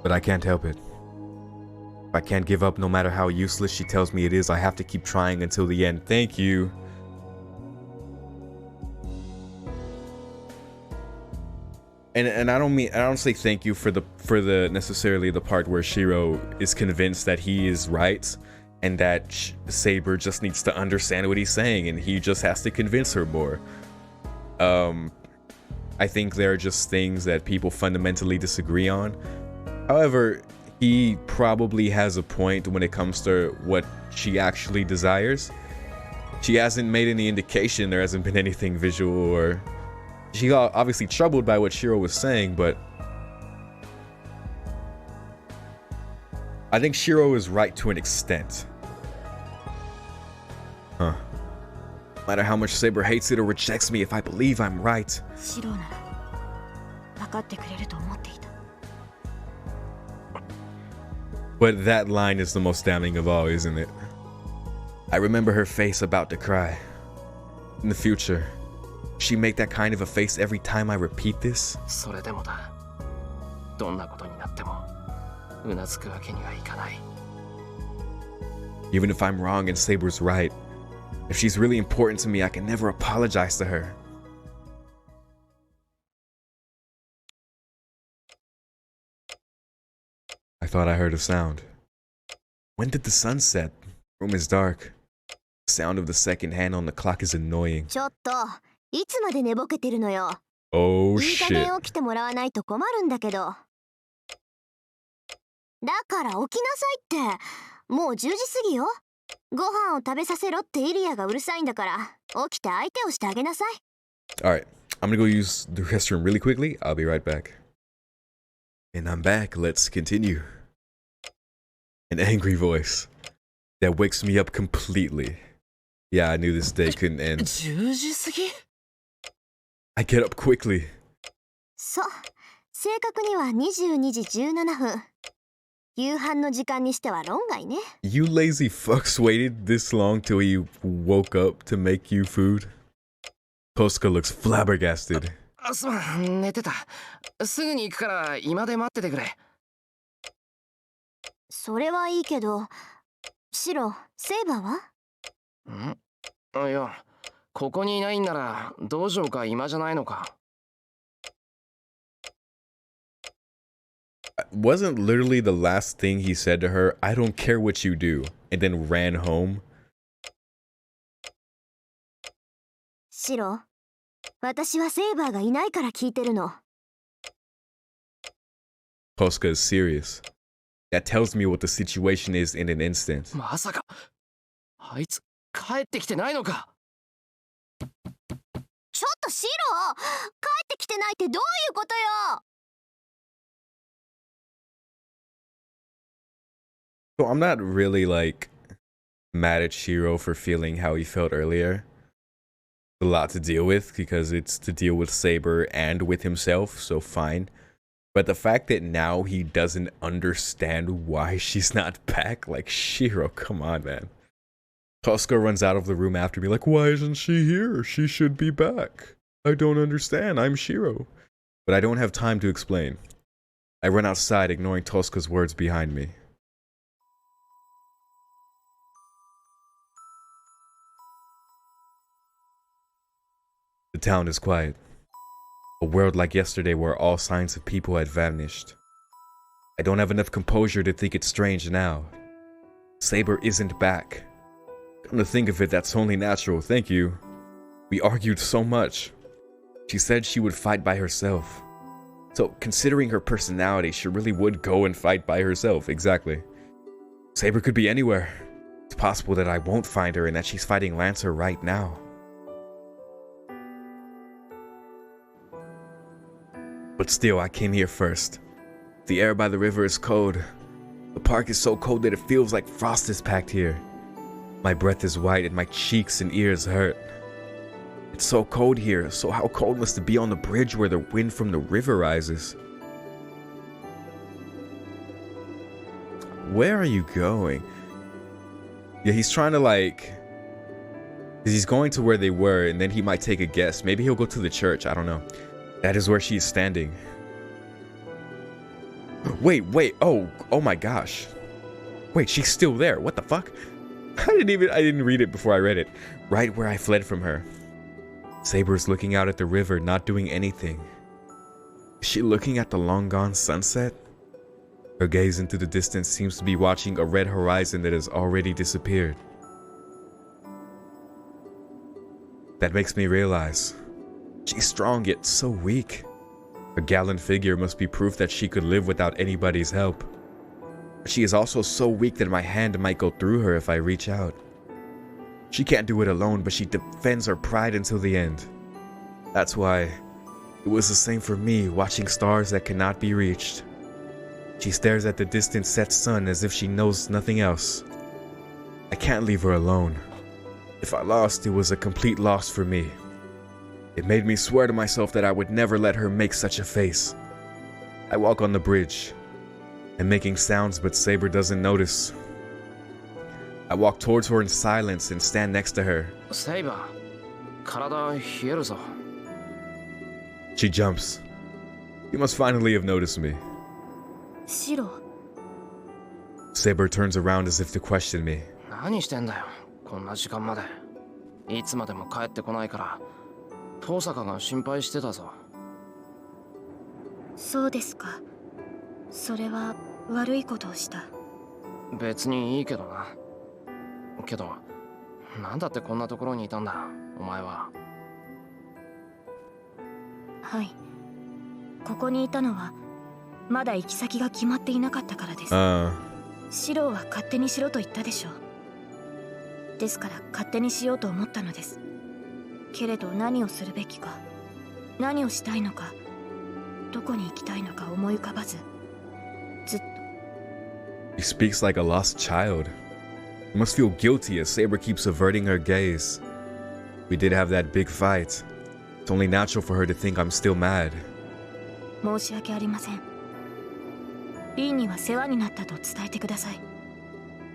But I can't help it. If I can't give up no matter how useless she tells me it is, I have to keep trying until the end. Thank you. And I don't say thank you for the necessarily the part where Shiro is convinced that he is right and that Saber just needs to understand what he's saying and he just has to convince her more. I think there are just things that people fundamentally disagree on. However, he probably has a point when it comes to what she actually desires. She hasn't made any indication, there hasn't been anything visual, or she got obviously troubled by what Shiro was saying, but I think Shiro is right to an extent. Huh. No matter how much Saber hates it or rejects me, if I believe I'm right. シロなら分かってくれると思っていた。 But that line is the most damning of all, isn't it? I remember her face about to cry. In the future, she make that kind of a face every time I repeat this? それでもだ。どんなことになってもうなずくわけにはいかない。 Even if I'm wrong and Saber's right, if she's really important to me, I can never apologize to her. I thought I heard a sound. When did the sun set? Room is dark. The sound of the second hand on the clock is annoying. ちょっといつまで寝ぼけてるのよ。 Oh いい加 shit. 減起きてもらわないと困るんだけど。だから起きなさいって。もう10時過ぎよ。ご飯を食べさせろってイリアがうるさいんだから起きて相手をしてあげなさい。 Alright, I'm gonna go use the restroom really quickly. I'll be right back. And I'm back. Let's continue. An angry voice that wakes me up completely. Yeah, I knew this day couldn't end. 10時過ぎ I get up quickly. そう、正確には22時17分。夕飯の時間にしては論外ね。 You lazy fucks waited this long till you woke up to make you food? Posca looks flabbergasted. あ、すまん、寝てた。すぐに行くから今で待っててくれ。それはいいけど、シロ、セイバーは？いや、ここにいないんなら道場か今じゃないのか。Wasn't literally the last thing he said to her, I don't care what you do, and then ran home? シロ、私はセイバーがいないから聞いてるの。Posca is serious. That tells me what the situation is in an instant. まさか、あいつ帰ってきてないのか。ちょっとシロ、帰ってきてないってどういうことよ。 So I'm not really like mad at Shiro for feeling how he felt earlier. A lot to deal with because it's to deal with Saber and with himself, so fine. But the fact that now he doesn't understand why she's not back, like Shiro, come on, man. Tosca runs out of the room after me like, why isn't she here? She should be back. I don't understand, I'm Shiro. But I don't have time to explain. I run outside, ignoring Tosca's words behind me. The town is quiet. A world like yesterday where all signs of people had vanished. I don't have enough composure to think it's strange now. Saber isn't back. Come to think of it, that's only natural, thank you. We argued so much. She said she would fight by herself. So, considering her personality, she really would go and fight by herself, exactly. Saber could be anywhere. It's possible that I won't find her and that she's fighting Lancer right now. But still, I came here first. The air by the river is cold. The park is so cold that it feels like frost is packed here. My breath is white and my cheeks and ears hurt. It's so cold here, so how cold must it be on the bridge where the wind from the river rises? Where are you going? Yeah, he's trying to like... He's going to where they were and then he might take a guess. Maybe he'll go to the church, I don't know. That is where she's standing. Wait, oh my gosh. Wait, she's still there. What the fuck? I didn't read it before I read it. Right where I fled from her. Saber's looking out at the river, not doing anything. Is she looking at the long gone sunset? Her gaze into the distance seems to be watching a red horizon that has already disappeared. That makes me realize she's strong yet so weak. Her gallant figure must be proof that she could live without anybody's help. But she is also so weak that my hand might go through her if I reach out. She can't do it alone, but she defends her pride until the end. That's why it was the same for me watching stars that cannot be reached. She stares at the distant set sun as if she knows nothing else. I can't leave her alone. If I lost, it was a complete loss for me. It made me swear to myself that I would never let her make such a face. I walk on the bridge. I'm making sounds, but Saber doesn't notice. I walk towards her in silence and stand next to her. Saber, 体冷えるぞ。 She jumps. You must finally have noticed me. シロ、 Saber turns around as if to question me. 何してんだよ、こんな時間まで。いつまでも帰ってこないから、遠坂が心配してたぞ。そうですか。それは悪いことをした。別にいいけどな。けど、なんだってこんなところにいたんだ、お前は。はい。ここにいたのは、まだ行き先が決まっていなかったからです。シロは勝手にしろと言ったでしょう。ですから勝手にしようと思ったのです。けれど何をするべきか、何をしたいのか、どこに行きたいのか思い浮かばず、ずっと。She speaks like a lost child. You must feel guilty as Saber keeps averting her gaze. We did have that big fight. It's only natural for her to think I'm still mad. 申し訳ありません。リンには世話になったと伝えてください。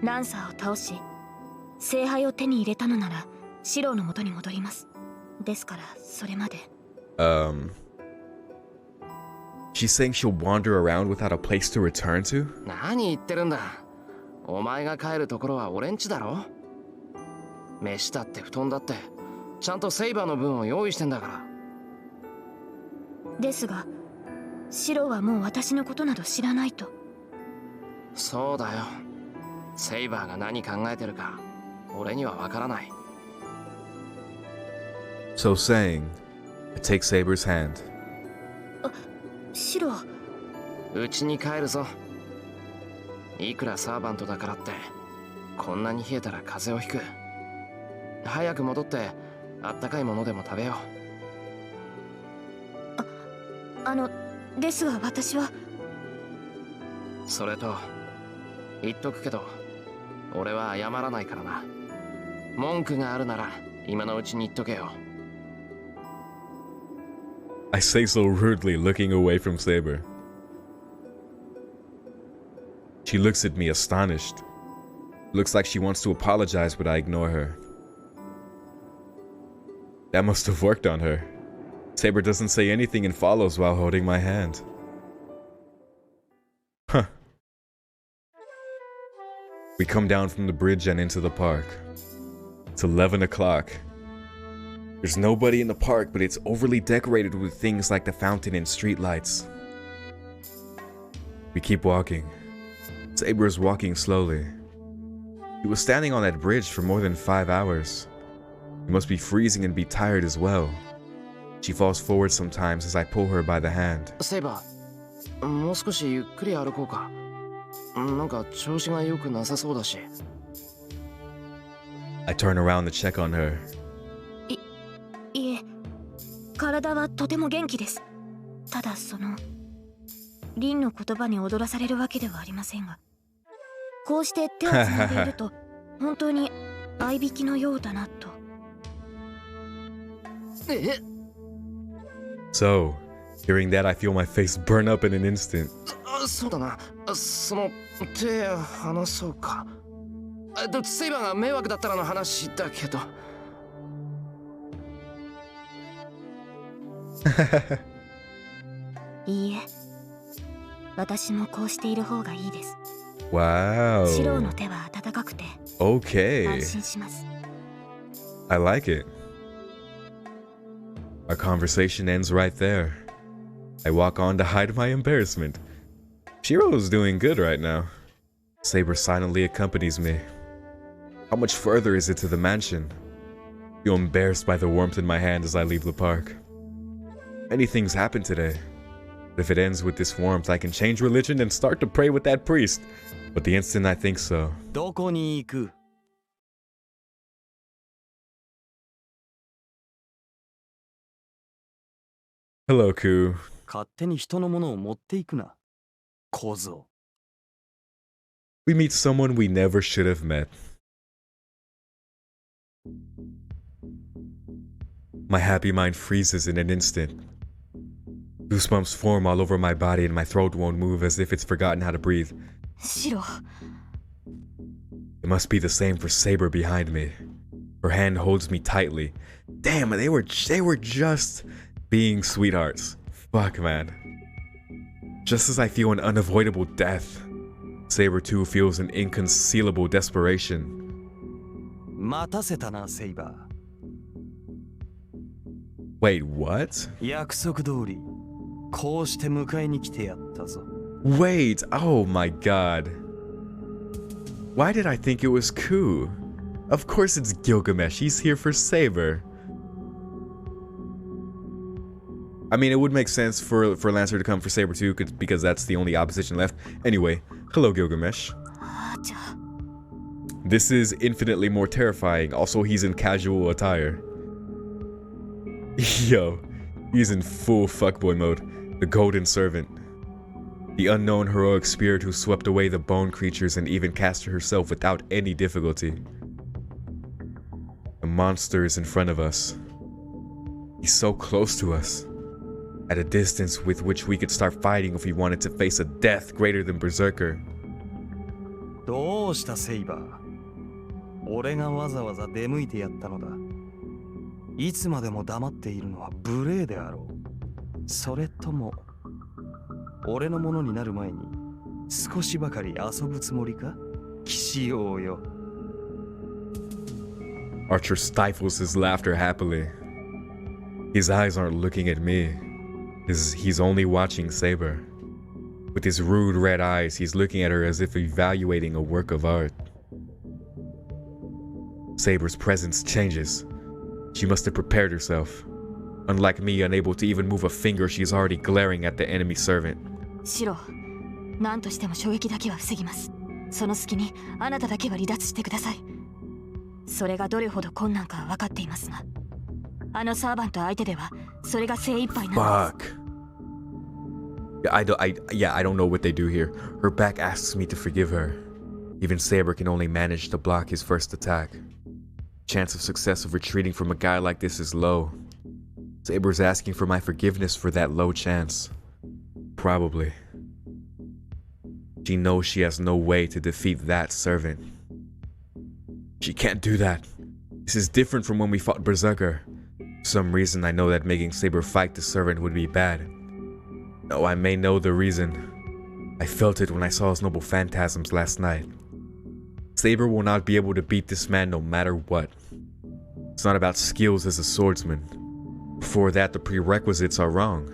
ランサーを倒し、聖杯を手に入れたのなら、シローの元に戻ります。ですから、それまで。She's saying she'll wander around without a place to return to? 何言ってるんだ。お前が帰るところは俺んちだろ。飯だって布団だって、ちゃんとセイバーの分を用意してんだから。ですが、シローはもう私のことなど知らないと。そうだよ。セイバーが何考えてるか、俺にはわからない。So saying, I take Saber's hand. シロー。うちに帰るぞ。いくらサーバントだからって、こんなに冷えたら風邪をひく。早く戻って、あったかいものでも食べよう。ですが私は。それと、言っとくけど、俺は謝らないからな。文句があるなら、今のうちに言っとけよ。I say so rudely, looking away from Saber. She looks at me astonished. Looks like she wants to apologize, but I ignore her. That must have worked on her. Saber doesn't say anything and follows while holding my hand. Huh. We come down from the bridge and into the park. It's 11 o'clock. There's nobody in the park, but it's overly decorated with things like the fountain and street lights. We keep walking. Saber is walking slowly. He was standing on that bridge for more than 5 hours. He must be freezing and be tired as well. She falls forward sometimes as I pull her by the hand. セイバー、もう少しゆっくり歩こうか。なんか調子が良くなさそうだし。I turn around to check on her. いえ、体はとても元気です。ただリンの言葉に踊らされるわけではありませんが、こうして手をつないでいると本当に合いびきのようだなと。So, hearing that, I feel my face burn up in an instant. そうだな。手離そうか。セイバーが迷惑だったらの話だけど。いいえ、私もこうしている方がいいです。Wow. シローの手は温かくて、Okay. 安心します。I like it. Our conversation ends right there. I walk on to hide my embarrassment. Shiro's doing good right now. Saber silently accompanies me. How much further is it to the mansion? I feel embarrassed by the warmth in my hand as I leave the park. Many things happen today. But if it ends with this warmth, I can change religion and start to pray with that priest. But the instant I think so... どこに行く? Hello, Ku. 勝手に人のものを持っていくな。小僧。We meet someone we never should have met. My happy mind freezes in an instant. Goosebumps form all over my body and my throat won't move as if it's forgotten how to breathe. シロ、 It must be the same for Saber behind me. Her hand holds me tightly. Damn, they were just being sweethearts. Fuck, man. Just as I feel an unavoidable death, Saber too feels an inconceivable desperation. 待たせたな、セイバ Wait, what? ー。約束通り、こうして迎えに来てやったぞ。Wait, oh my god. Why did I think it was Ku? Of course it's Gilgamesh, he's here for Saber. I mean, it would make sense for Lancer to come for Saber too, because that's the only opposition left. Anyway, hello Gilgamesh. あーちゃ。 This is infinitely more terrifying. Also, he's in casual attire. Yo, he's in full fuckboy mode. The Golden Servant. The unknown heroic spirit who swept away the bone creatures and even cast her herself without any difficulty. The monster is in front of us. He's so close to us. At a distance with which we could start fighting if we wanted to face a death greater than Berserker. どうしたセイバー。俺がわざわざ出向いてやったのだ。いつまでも黙っているのは無礼であろう。それとも、俺のものになる前に少しばかり遊ぶつもりか？騎士王よ。Archer stifles his laughter happily. His eyes aren't looking at me. He's only watching Saber. With his rude red eyes, he's looking at her as if evaluating a work of art. Saber's presence changes. She must have prepared herself. Unlike me, unable to even move a finger, she's already glaring at the enemy servant. シロ、何としても衝撃だけは防ぎます。その隙にあなただけは離脱してください。それがどれほど困難かは分かっていますが、あのサーバント相手ではそれが精一杯なんです。 Fuck. I don't know what they do here. Her back asks me to forgive her. Even Saber can only manage to block his first attack. Chance of success of retreating from a guy like this is low. Saber's asking for my forgiveness for that low chance. Probably. She knows she has no way to defeat that servant. She can't do that. This is different from when we fought Berserker. For some reason I know that making Saber fight the servant would be bad. No, I may know the reason. I felt it when I saw his noble phantasms last night. Saber will not be able to beat this man no matter what. It's not about skills as a swordsman. Before that, the prerequisites are wrong.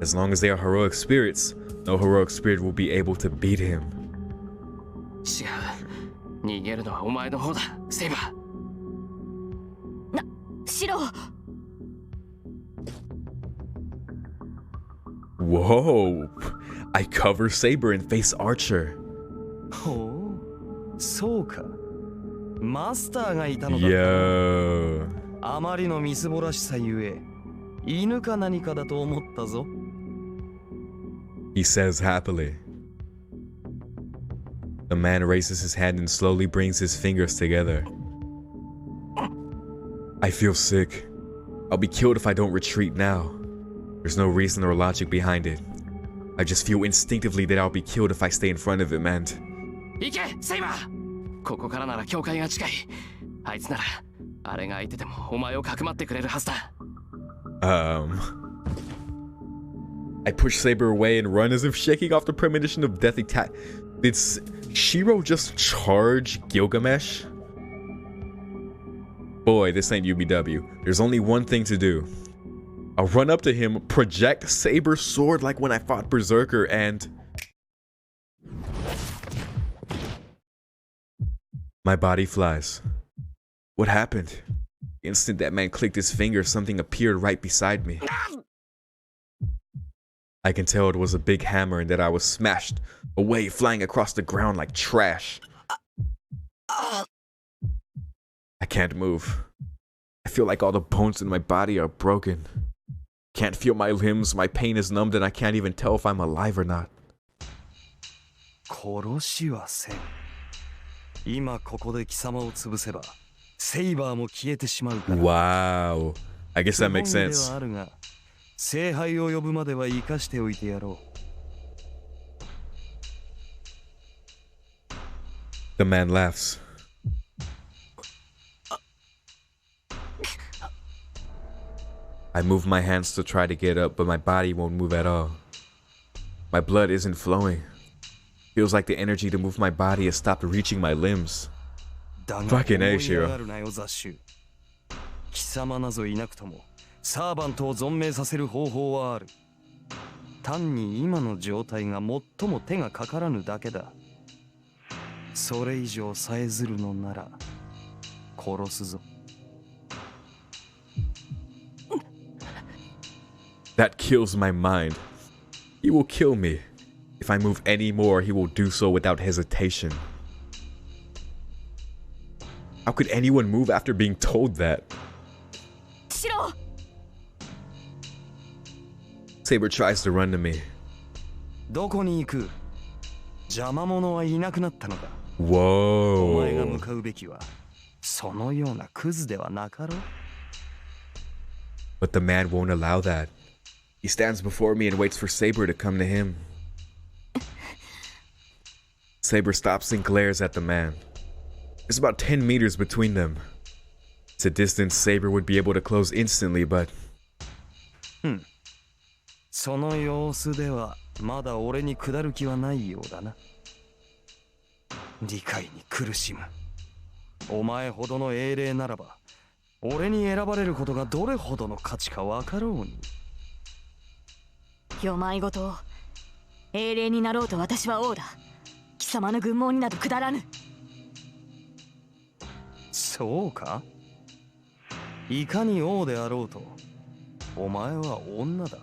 As long as they are heroic spirits, no heroic spirit will be able to beat him. 違う。逃げるのはお前の方だ、セイバー。シロ、 Whoa! I cover Saber and face Archer. ほう、そうか。マスターがいたのだ。 Yo. あまりのみすぼらしさゆえ、犬か何かだと思ったぞ。 He says happily. The man raises his hand and slowly brings his fingers together. I feel sick. I'll be killed if I don't retreat now. There's no reason or logic behind it. I just feel instinctively that I'll be killed if I stay in front of him and... 行け、セイバー。ここからなら境界が近い。あいつなら、あれが相手でもお前をかくまってくれるはずだ。I push Saber away and run as if shaking off the premonition of death attack. Did Shiro just charge Gilgamesh? Boy, this ain't UBW. There's only one thing to do. I'll run up to him, project saber sword like when I fought Berserker, and my body flies. What happened? The instant that man clicked his finger, something appeared right beside me. I can tell it was a big hammer and that I was smashed away, flying across the ground like trash. I can't move. I feel like all the bones in my body are broken. Can't feel my limbs, my pain is numbed, and I can't even tell if I'm alive or not. 殺しはせん。今ここで貴様を潰せば、セイバーも消えてしまうから。Wow. I guess that makes 不本意で sense. はあるが、聖杯を呼ぶまでは生かしておいてやろう。The man laughs. I move my hands to try to get up, but my body won't move at all. My blood isn't flowing. Feels like the energy to move my body has stopped reaching my limbs. だが Fucking A, 思い上 Shiro. がるなよ雑種。貴様なぞいなくとも、サーバントを存命させる方法はある。単に今の状態が最も手がかからぬだけだ。それ以上さえずるのなら、殺すぞ。That kills my mind. He will kill me. If I move any more, he will do so without hesitation. How could anyone move after being told that? シロー Saber tries to run to me. どこに行く？邪魔者はいなくなったのだ。お前が向 Whoa. かうべきは、そのようなクズではなかろう。But the man won't allow that. He stands before me and waits for Saber to come to him. Saber stops and glares at the man. There's about 10 meters between them. It's a distance Saber would be able to close instantly, but その様子ではまだ俺に下る気はないようだな。理解に苦しむ。お前ほどの英霊ならば、俺に選ばれることがどれほどの価値か分かろうに。よまいごとを英霊になろうと私は王だ。貴様の軍門になど下らぬ。そうか？いかに王であろうと、お前は女だ。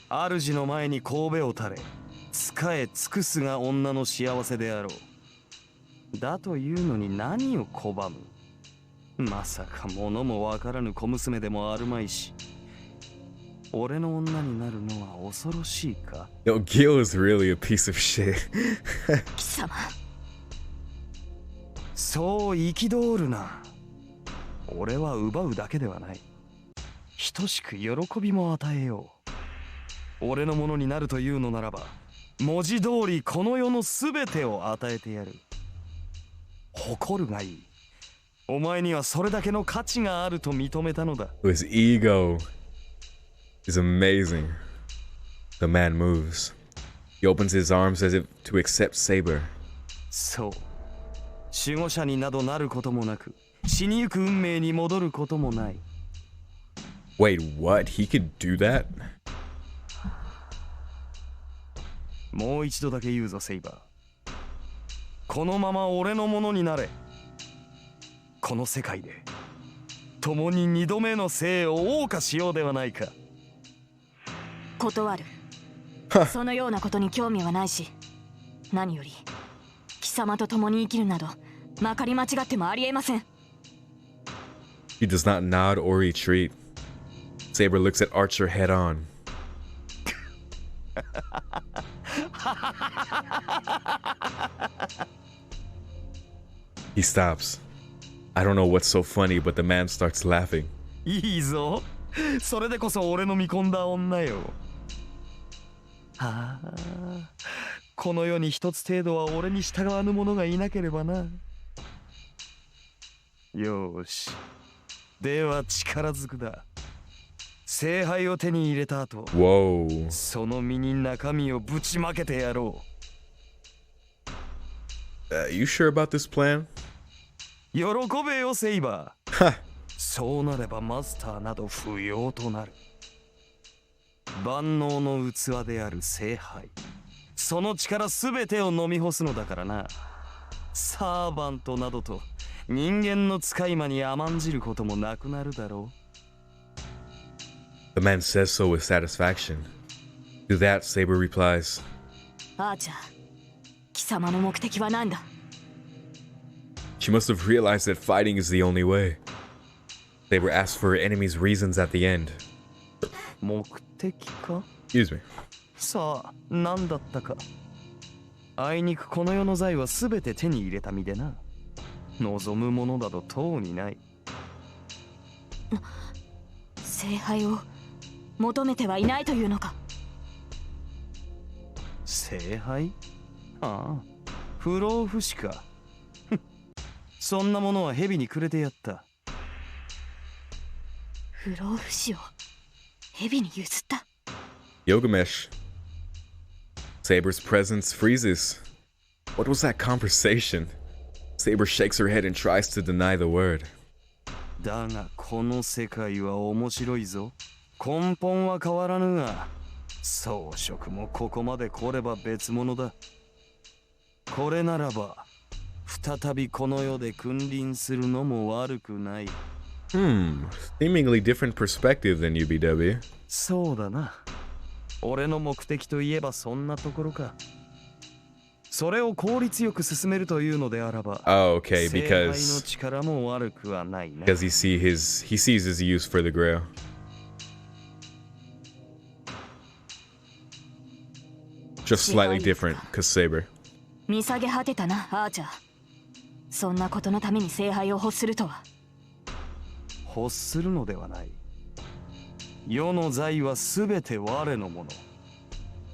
主の前に頭を垂れ、仕え尽くすが女の幸せであろう。だというのに何を拒む？まさか物もわからぬ小娘でもあるまいし。俺の女になるのは恐ろしいか？ yo, Gil is really a piece of shit. 貴様そう憤るな。俺は奪うだけではない。等しく喜びも与えよう。俺のものになるというのならば、文字通りこの世のすべてを与えてやる。誇るがいい。お前にはそれだけの価値があると認めたのだ。His ego is amazing. The man moves. He opens his arms as if to accept Saber. そう。守護者になどなることもなく、死にゆく運命に戻ることもない。Wait, what? He could do that? もう一度だけ言うぞ、セイバー。このまま俺のものになれ。この世界で共に二度目の生を謳歌しようではないか。断る。そのようなことに興味はないし、何より貴様と共に生きるなどまかり間違ってもありえません。 He does not nod or retreat. Saber looks at Archer head on. He stops. I don't know what's so funny, but the man starts laughing. いいぞ。それでこそ俺の見込んだ女よ。はあ、この世に一つ程度は俺に従わぬ者がいなければな。よし。では力ずくだ。聖杯を手に入れた後、 Whoa. その身に中身をぶちまけてやろう。You sure about this plan? 喜べよ、セイバー。 Ha! そうなればマスターなど不要となる。万能の器である聖杯、その力すべてを飲み干すのだからな。サーバントなどと人間の使い魔に甘んじることもなくなるだろう。 The man says so with satisfaction. To that, Saber replies, アーチャー、貴様の目的は何だ？ She must have realized that fighting is the only way. Saber asks for her enemy's reasons at the end. 目的か？ Excuse me. さあ、何だったか。あいにくこの世の財はすべて手に入れた身でな。望むものなどとうにない。聖杯を求めてはいないというのか？聖杯？ああ、不老不死か。そんなものは蛇にくれてやった。不老不死を蛇に譲った？ Gilgamesh. Saber's presence freezes. What was that conversation? Saber shakes her head and tries to deny the word. だがこの世界は面白いぞ。根本は変わらぬが、装飾もここまで来れば別物だ。これならば、再びこの世で君臨するのも悪くない。Seemingly different perspective than UBW. そうだな。俺の目的といえばそんなところか。それを効率よく進めるというのであらば、Oh, okay, 聖杯の because 力も悪くはないな。he sees his use for the Grail. Just slightly different, cause Saber. 見下げ果てたな、アーチャー。そんなことのために聖杯を欲するとは。欲するのではない。世の財はすべて我のもの。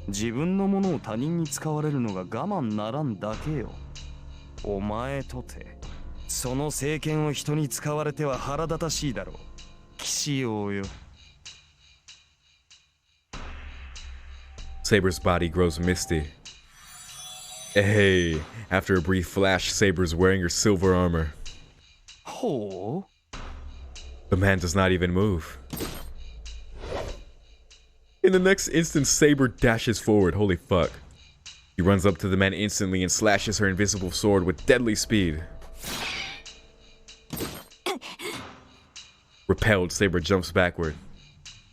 自分のものを他人に使われるのが我慢ならんだけよ。お前とて、その政権を人に使われては腹立たしいだろう。騎士王よ。Saber's body grows misty. Hey, after a brief flash, Saber's wearing her silver armor. ほう？ The man does not even move. In the next instant, Saber dashes forward. Holy fuck. He runs up to the man instantly and slashes her invisible sword with deadly speed. Repelled, Saber jumps backward.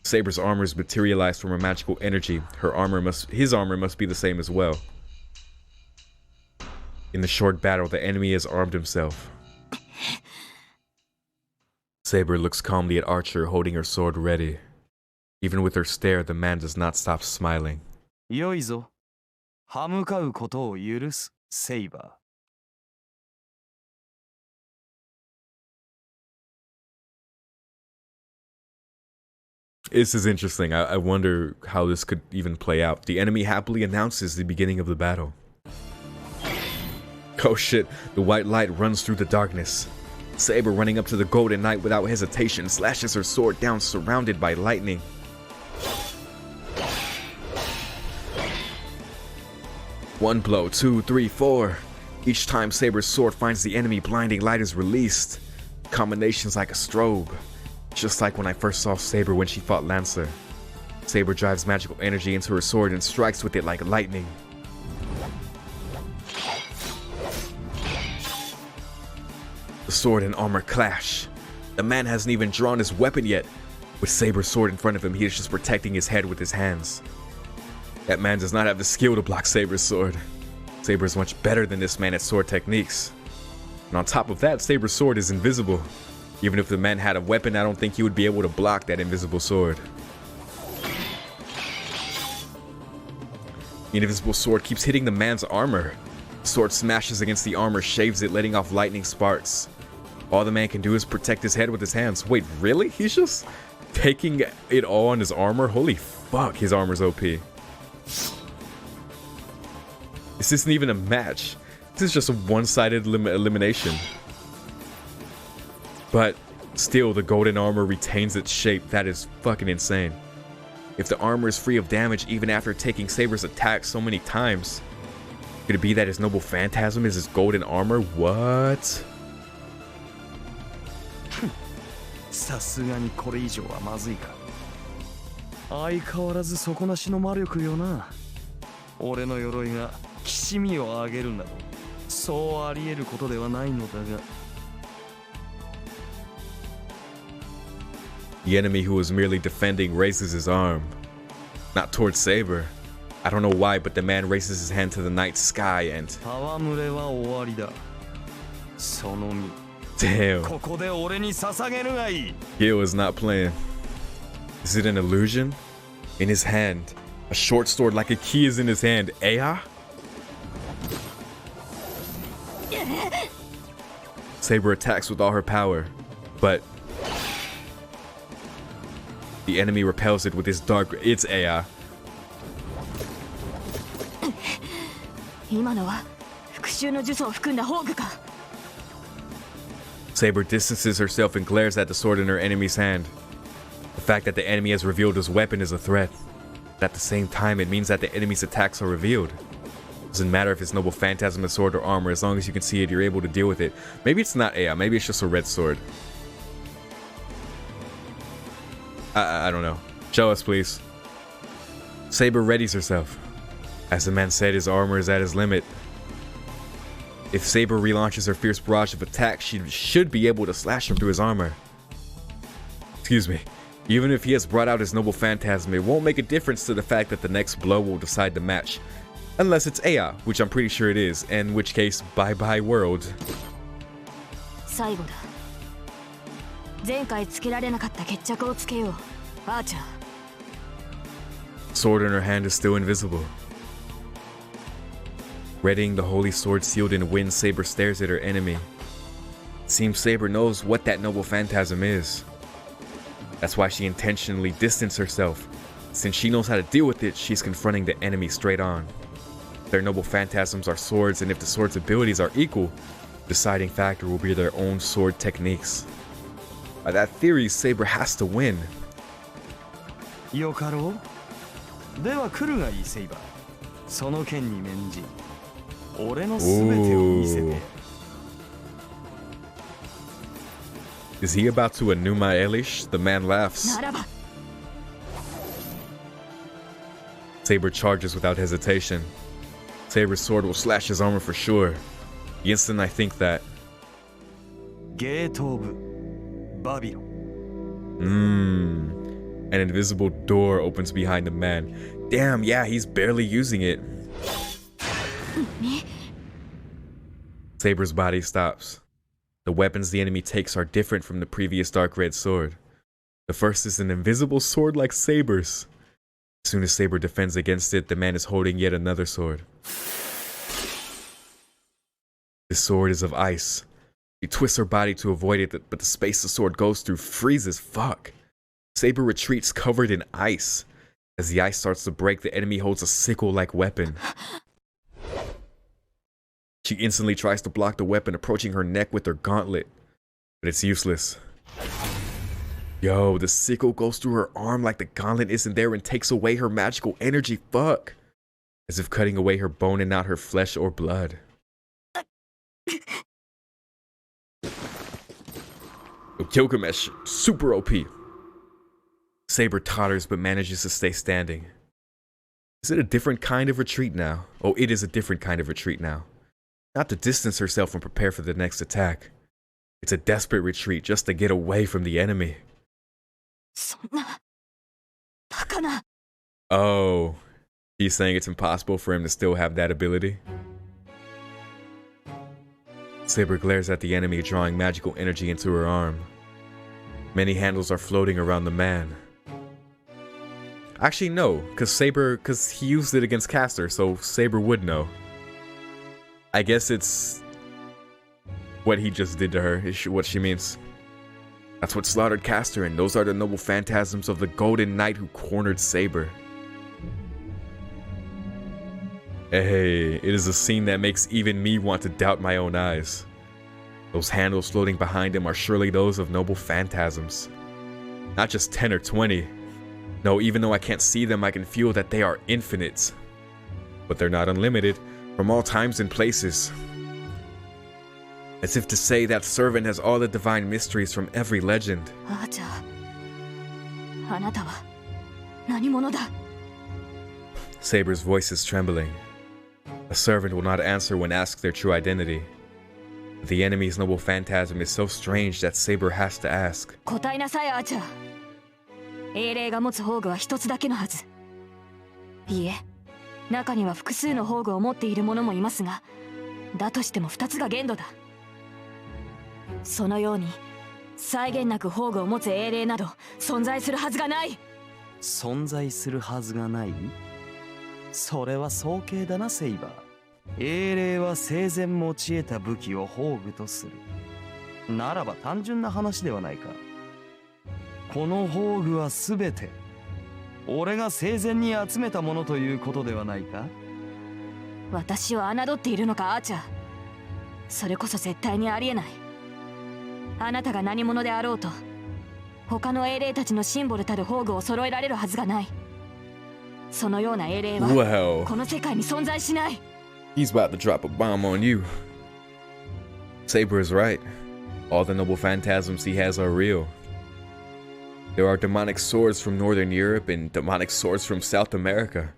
Saber's armor is materialized from her magical energy. His armor must be the same as well. In the short battle, the enemy has armed himself. Saber looks calmly at Archer, holding her sword ready. Even with her stare, the man does not stop smiling. よいぞ。歯向かうことを許す、セイバー。 This is interesting. I wonder how this could even play out. The enemy happily announces the beginning of the battle. Oh shit, the white light runs through the darkness. Saber, running up to the golden knight without hesitation, slashes her sword down, surrounded by lightning. One blow, 2, 3, 4. Each time Saber's sword finds the enemy, blinding light is released. Combinations like a strobe. Just like when I first saw Saber when she fought Lancer. Saber drives magical energy into her sword and strikes with it like lightning. The sword and armor clash. The man hasn't even drawn his weapon yet. With Saber's sword in front of him, he is just protecting his head with his hands. That man does not have the skill to block Saber's sword. Saber is much better than this man at sword techniques. And on top of that, Saber's sword is invisible. Even if the man had a weapon, I don't think he would be able to block that invisible sword. The invisible sword keeps hitting the man's armor. The sword smashes against the armor, shaves it, letting off lightning sparks. All the man can do is protect his head with his hands. Wait, really? He's just taking it all on his armor? Holy fuck, his armor's OP. This isn't even a match. This is just a one-sided elimination. But still, the golden armor retains its shape. That is fucking insane. If the armor is free of damage even after taking Saber's attack so many times, could it be that his noble phantasm is his golden armor? What? さすがにこれ以上はまずいか。相変わらず底なしの魔力よな。俺の鎧がきしみを上げるなど、そうあり得ることではないのだが。The enemy who was merely defending raises his arm, not towards Saber. I don't know why, but the man raises his hand to the night sky and... 戯れは終わりだ。その身。Damn. ここで俺に捧げるがいい。 Gil is not playing. Is it an illusion? In his hand, a short sword like a key is in his hand. Aya? Saber attacks with all her power, but the enemy repels it with his dark... It's Aya. 今のは復讐の呪詛を含んだ宝具か。 Saber distances herself and glares at the sword in her enemy's hand. The fact that the enemy has revealed his weapon is a threat. At the same time, it means that the enemy's attacks are revealed. Doesn't matter if it's noble phantasm, a sword, or armor. As long as you can see it, you're able to deal with it. Maybe it's not Aya. Maybe it's just a red sword. I don't know. Show us, please. Saber readies herself. As the man said, his armor is at his limit. If Saber relaunches her fierce barrage of attacks, she should be able to slash him through his armor. Excuse me. Even if he has brought out his noble phantasm, it won't make a difference to the fact that the next blow will decide the match. Unless it's Aya, which I'm pretty sure it is, in which case, bye-bye world. 最後だ。前回つけられなかった決着をつけよう、アーチャー。 Sword in her hand is still invisible. Readying the holy sword sealed in wind, Saber stares at her enemy. It seems Saber knows what that noble phantasm is. That's why she intentionally distanced herself. Since she knows how to deal with it, she's confronting the enemy straight on. Their noble phantasms are swords, and if the sword's abilities are equal, the deciding factor will be their own sword techniques. By that theory, Saber has to win. よかろう。では来るがいい、セイバー。その剣に免じ、俺の全てを見せて。Is he about to Enuma Elish? The man laughs. ならば。 Saber charges without hesitation. Saber's sword will slash his armor for sure. The instant I think that. ゲートオブバビロン。An invisible door opens behind the man. Damn, yeah, he's barely using it. Saber's body stops. The weapons the enemy takes are different from the previous dark red sword. The first is an invisible sword like Saber's. As soon as Saber defends against it, the man is holding yet another sword. This sword is of ice. She twists her body to avoid it, but the space the sword goes through freezes fuck. Saber retreats covered in ice. As the ice starts to break, the enemy holds a sickle-like weapon. She instantly tries to block the weapon, approaching her neck with her gauntlet. But it's useless. Yo, the sickle goes through her arm like the gauntlet isn't there and takes away her magical energy. Fuck. As if cutting away her bone and not her flesh or blood. Gilgamesh, super OP. Saber totters but manages to stay standing. Is it a different kind of retreat now? Oh, it is a different kind of retreat now. Not to distance herself and prepare for the next attack. It's a desperate retreat just to get away from the enemy. そんなバカな。 Oh, he's saying it's impossible for him to still have that ability? Saber glares at the enemy, drawing magical energy into her arm. Many handles are floating around the man. Actually, no, because he used it against Caster, so Saber would know. I guess it's what he just did to her, is what she means. That's what slaughtered Caster, and those are the noble phantasms of the Golden Knight who cornered Saber. Hey, it is a scene that makes even me want to doubt my own eyes. Those handles floating behind him are surely those of noble phantasms. Not just 10 or 20. No, even though I can't see them, I can feel that they are infinite. But they're not unlimited, from all times and places. as if to say that servant has all the divine mysteries from every legend. アーチャー、あなたは何者だ？ Saber's voice is trembling. A servant will not answer when asked their true identity. The enemy's noble phantasm is so strange that Saber has to ask. 答えなさい、アーチャー。英霊が持つ宝具は一つだけのはず。いいえ、中には複数の宝具を持っている者もいますが、だとしても二つが限度だ。そのように際限なく宝具を持つ英霊など存在するはずがない。存在するはずがない？それは早計だな、セイバー。英霊は生前持ち得た武器を宝具とする。ならば単純な話ではないか。この宝具は全て俺が生前に集めたものということではないか。私を侮っているのか、アーチャー。それこそ絶対にありえない。あなたが何者であろうと、他の英霊たちのシンボルたる宝具を揃えられるはずがない。そのような英霊は Well, この世界に存在しない。 he's about to drop a bomb on you. Saber is right. All the noble phantasms he has are real. There are demonic swords from Northern Europe and demonic swords from South America.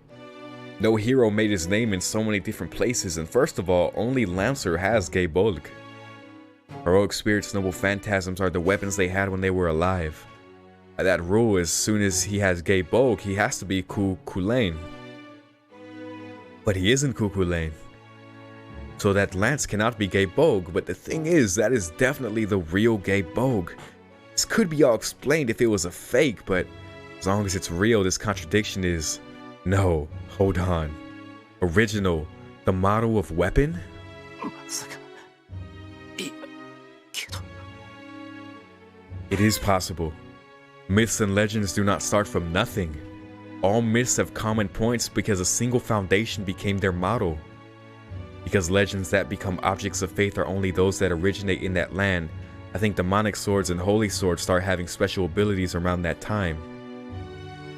No hero made his name in so many different places, and first of all, only Lancer has Geibolg. Heroic spirits' noble phantasms are the weapons they had when they were alive. By that rule, as soon as he has Geibolg, he has to be Kulain. But he isn't Kulain. So that lance cannot be Geibolg, but the thing is, that is definitely the real Geibolg. This could be all explained if it was a fake, but as long as it's real, this contradiction is... No, hold on. Original, the model of weapon? It is possible. Myths and legends do not start from nothing. All myths have common points because a single foundation became their model. Because legends that become objects of faith are only those that originate in that land, I think demonic swords and holy swords start having special abilities around that time.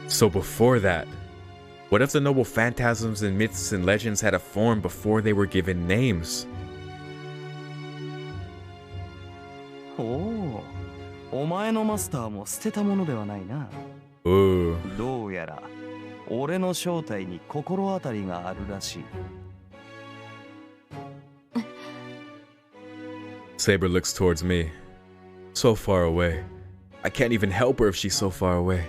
So before that, what if the noble phantasms and myths and legends had a form before they were given names? おお、お前のマスターも捨てたものではないな。どうやら俺の正体に心当たりがあるらしい。Saber looks towards me. So far away. I can't even help her if she's so far away.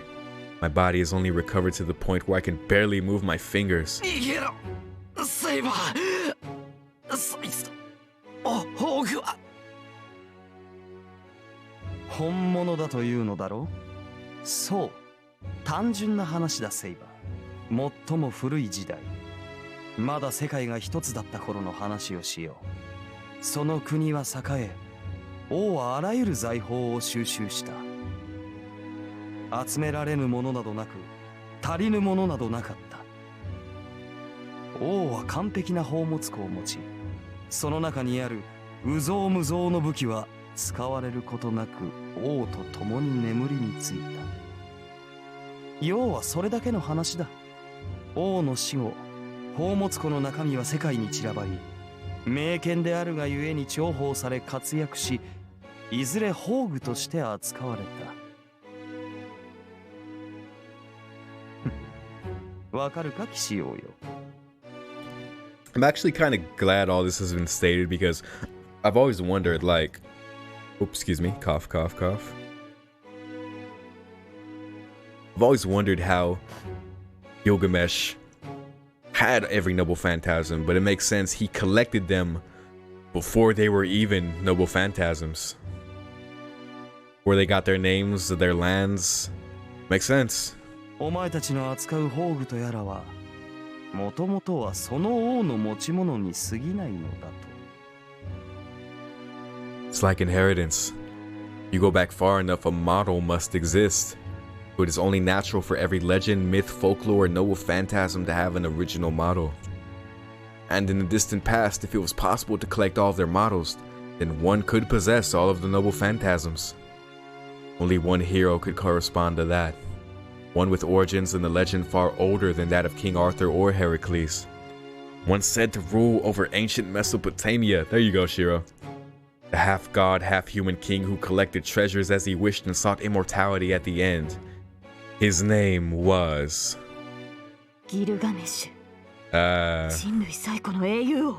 My body has only recovered to the point where I can barely move my fingers. 逃げろ、セイバー。そいつの宝具は本物だというのだろう。そう、単純な話だ、セイバー。最も古い時代、まだ世界が一つだった頃の話をしよう。その国は栄え、王はあらゆる財宝を収集した。集められぬものなどなく、足りぬものなどなかった。王は完璧な宝物庫を持ち、その中にある有象無象の武器は使われることなく王と共に眠りについた。要はそれだけの話だ。王の死後、宝物庫の中身は世界に散らばり、名剣であるがゆえに重宝され活躍し、いずれ宝具として扱われた。わかるか、騎士王よ。I'm actually kind of glad all this has been stated because I've always wondered, like, oops, excuse me, cough, cough, cough. I've always wondered how Gilgamesh had every noble phantasm, but it makes sense he collected them before they were even noble phantasms. Where they got their names, their lands. Makes sense. お前たちの扱う宝具とやらは、もともとはその王の持ち物に過ぎないのだと。It's like inheritance. You go back far enough, a model must exist. So it is only natural for every legend, myth, folklore, and noble phantasm to have an original model. And in the distant past, if it was possible to collect all of their models, then one could possess all of the noble phantasms. Only one hero could correspond to that. One with origins in the legend far older than that of King Arthur or Heracles. One said to rule over ancient Mesopotamia. There you go, Shiro. The half-god, half-human king who collected treasures as he wished and sought immortality at the end. His name was... ギルガメシュ。人類最古の英雄王。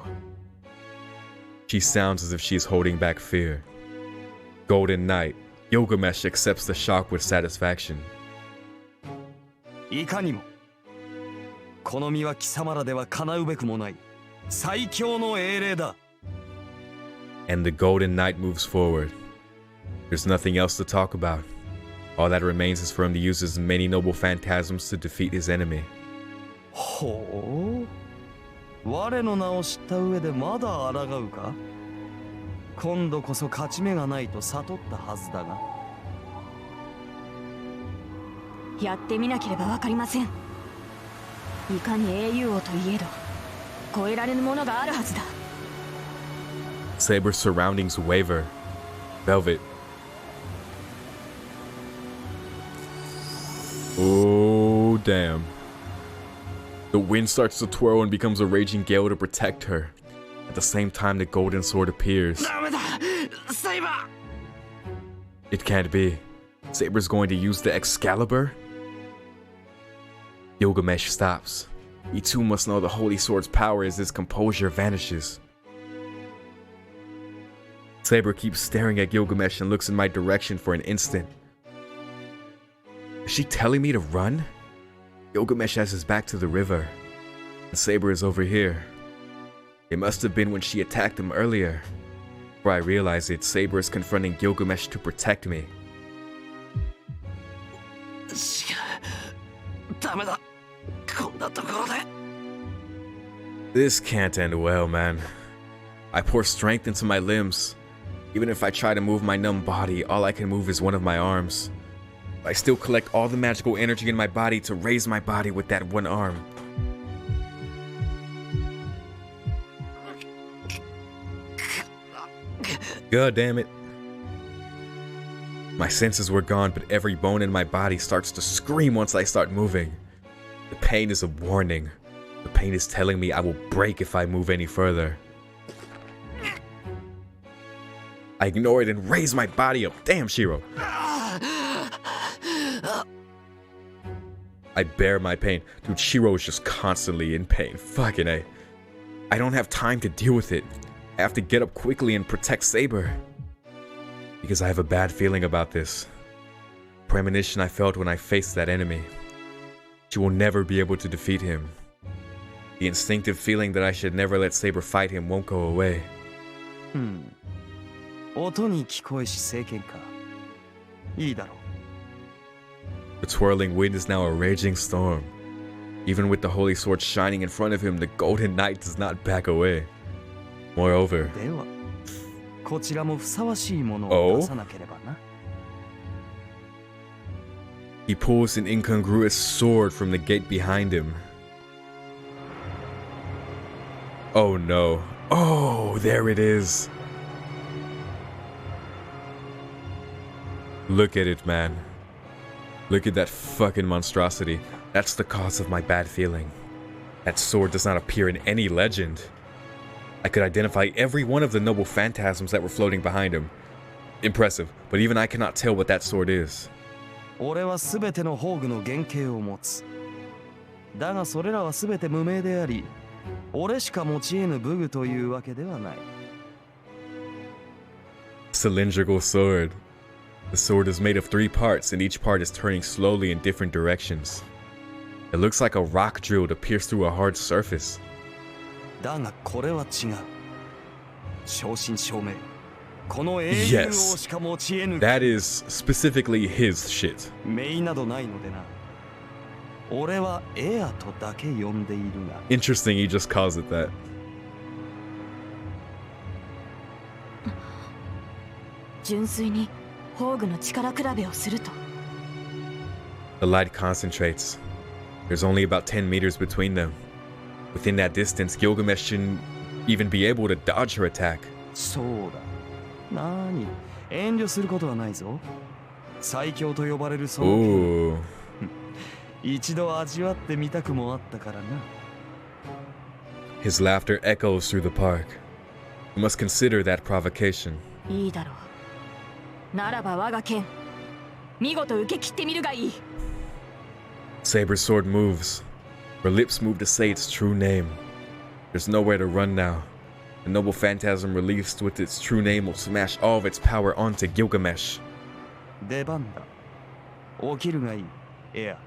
She sounds as if she's holding back fear. Golden Knight, Gilgamesh accepts the shock with satisfaction. いかにもこの身は貴様らでは叶うべくもない最強の英霊だ。 And the Golden Knight moves forward. There's nothing else to talk about. All that remains is for him to use his many noble phantasms to defeat his enemy. ほう、我の名を知った上でまだ抗うか。今度こそ勝ち目がないと悟ったはずだが。やってみなければわかりません。いかに英雄王といえど超えられぬものがあるはずだ。Saber's surroundings waver. Velvet. Oh, damn. The wind starts to twirl and becomes a raging gale to protect her. At the same time, the golden sword appears. It can't be. Saber's going to use the Excalibur? Gilgamesh stops. He too must know the holy sword's power as his composure vanishes. Saber keeps staring at Gilgamesh and looks in my direction for an instant. Is she telling me to run? Gilgamesh has his back to the river, and Saber is over here. It must have been when she attacked him earlier. Before I realize it, Saber is confronting Gilgamesh to protect me. This can't end well, man. I pour strength into my limbs. Even if I try to move my numb body, all I can move is one of my arms. I still collect all the magical energy in my body to raise my body with that one arm. God damn it. My senses were gone, but every bone in my body starts to scream once I start moving. The pain is a warning. The pain is telling me I will break if I move any further. I ignore it and raise my body up. Damn, Shiro. I bear my pain. Dude, Shiro is just constantly in pain. Fucking A. I don't have time to deal with it. I have to get up quickly and protect Saber. Because I have a bad feeling about this. Premonition I felt when I faced that enemy. She will never be able to defeat him. The instinctive feeling that I should never let Saber fight him won't go away. 音に聞こえし聖剣か。いいだろう。The twirling wind is now a raging storm. Even with the holy sword shining in front of him, the Golden Knight does not back away. Moreover, では、こちらもふさわしいものを出さなければな。he pulls an incongruous sword from the gate behind him. Oh no. Oh, there it is. Look at it, man. Look at that fucking monstrosity. That's the cause of my bad feeling. That sword does not appear in any legend. I could identify every one of the noble phantasms that were floating behind him. Impressive, but even I cannot tell what that sword is. 俺はすべての宝具の原型を持つ。だがそれらはすべて無名であり、俺しか持ち得ぬ武具というわけではない。Cylindrical sword. The sword is made of 3 parts, and each part is turning slowly in different directions. It looks like a rock drill to pierce through a hard surface. だがこれは違う。正真正銘。この英雄王しか持ち得ぬ。That is specifically his shit. 名などないのでな。俺はエアとだけ呼んでいるが。Interesting, he just calls it that. 純粋に宝具の力比べをすると。The light concentrates. There's only about 10 meters between them. Within that distance, Gilgamesh shouldn't even be able to dodge her attack. そうだ。なに、遠慮することはないぞ。最強と呼ばれるその Ooh. 一度味わってみたくもあったからな。His laughter echoes through the park. You must consider that provocation. いいだろう。ならば我が剣、見事受け切ってみるがいい。 Saber's sword moves. Her lips move to say its true name. There's nowhere to run now. The noble phantasm released with its true name will smash all of its power onto Gilgamesh. 出番だ。起きるがいい。エア。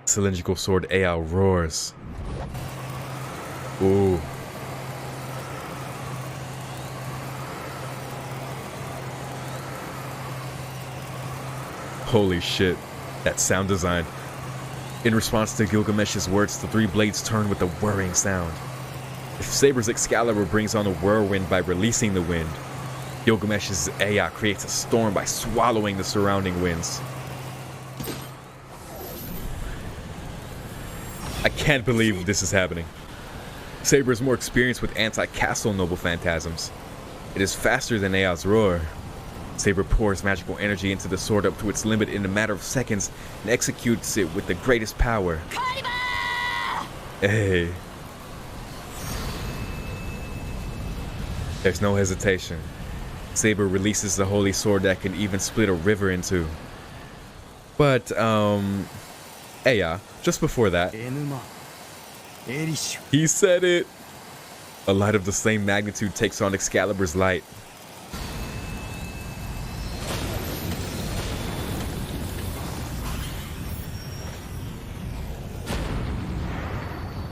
Cylindrical sword Ao roars. Ooh. Holy shit. That sound design. In response to Gilgamesh's words, the three blades turn with a whirring sound. If Saber's Excalibur brings on a whirlwind by releasing the wind, Gilgamesh's Aya creates a storm by swallowing the surrounding winds. I can't believe this is happening. Saber is more experienced with anti-castle noble phantasms. It is faster than Aya's roar. Saber pours magical energy into the sword up to its limit in a matter of seconds and executes it with the greatest power. Hey. There's no hesitation. Saber releases the holy sword that can even split a river in two. But, Aya, just before that, he said it! A light of the same magnitude takes on Excalibur's light.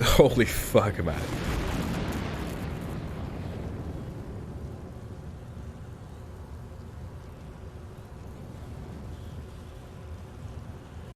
Holy fuck, man.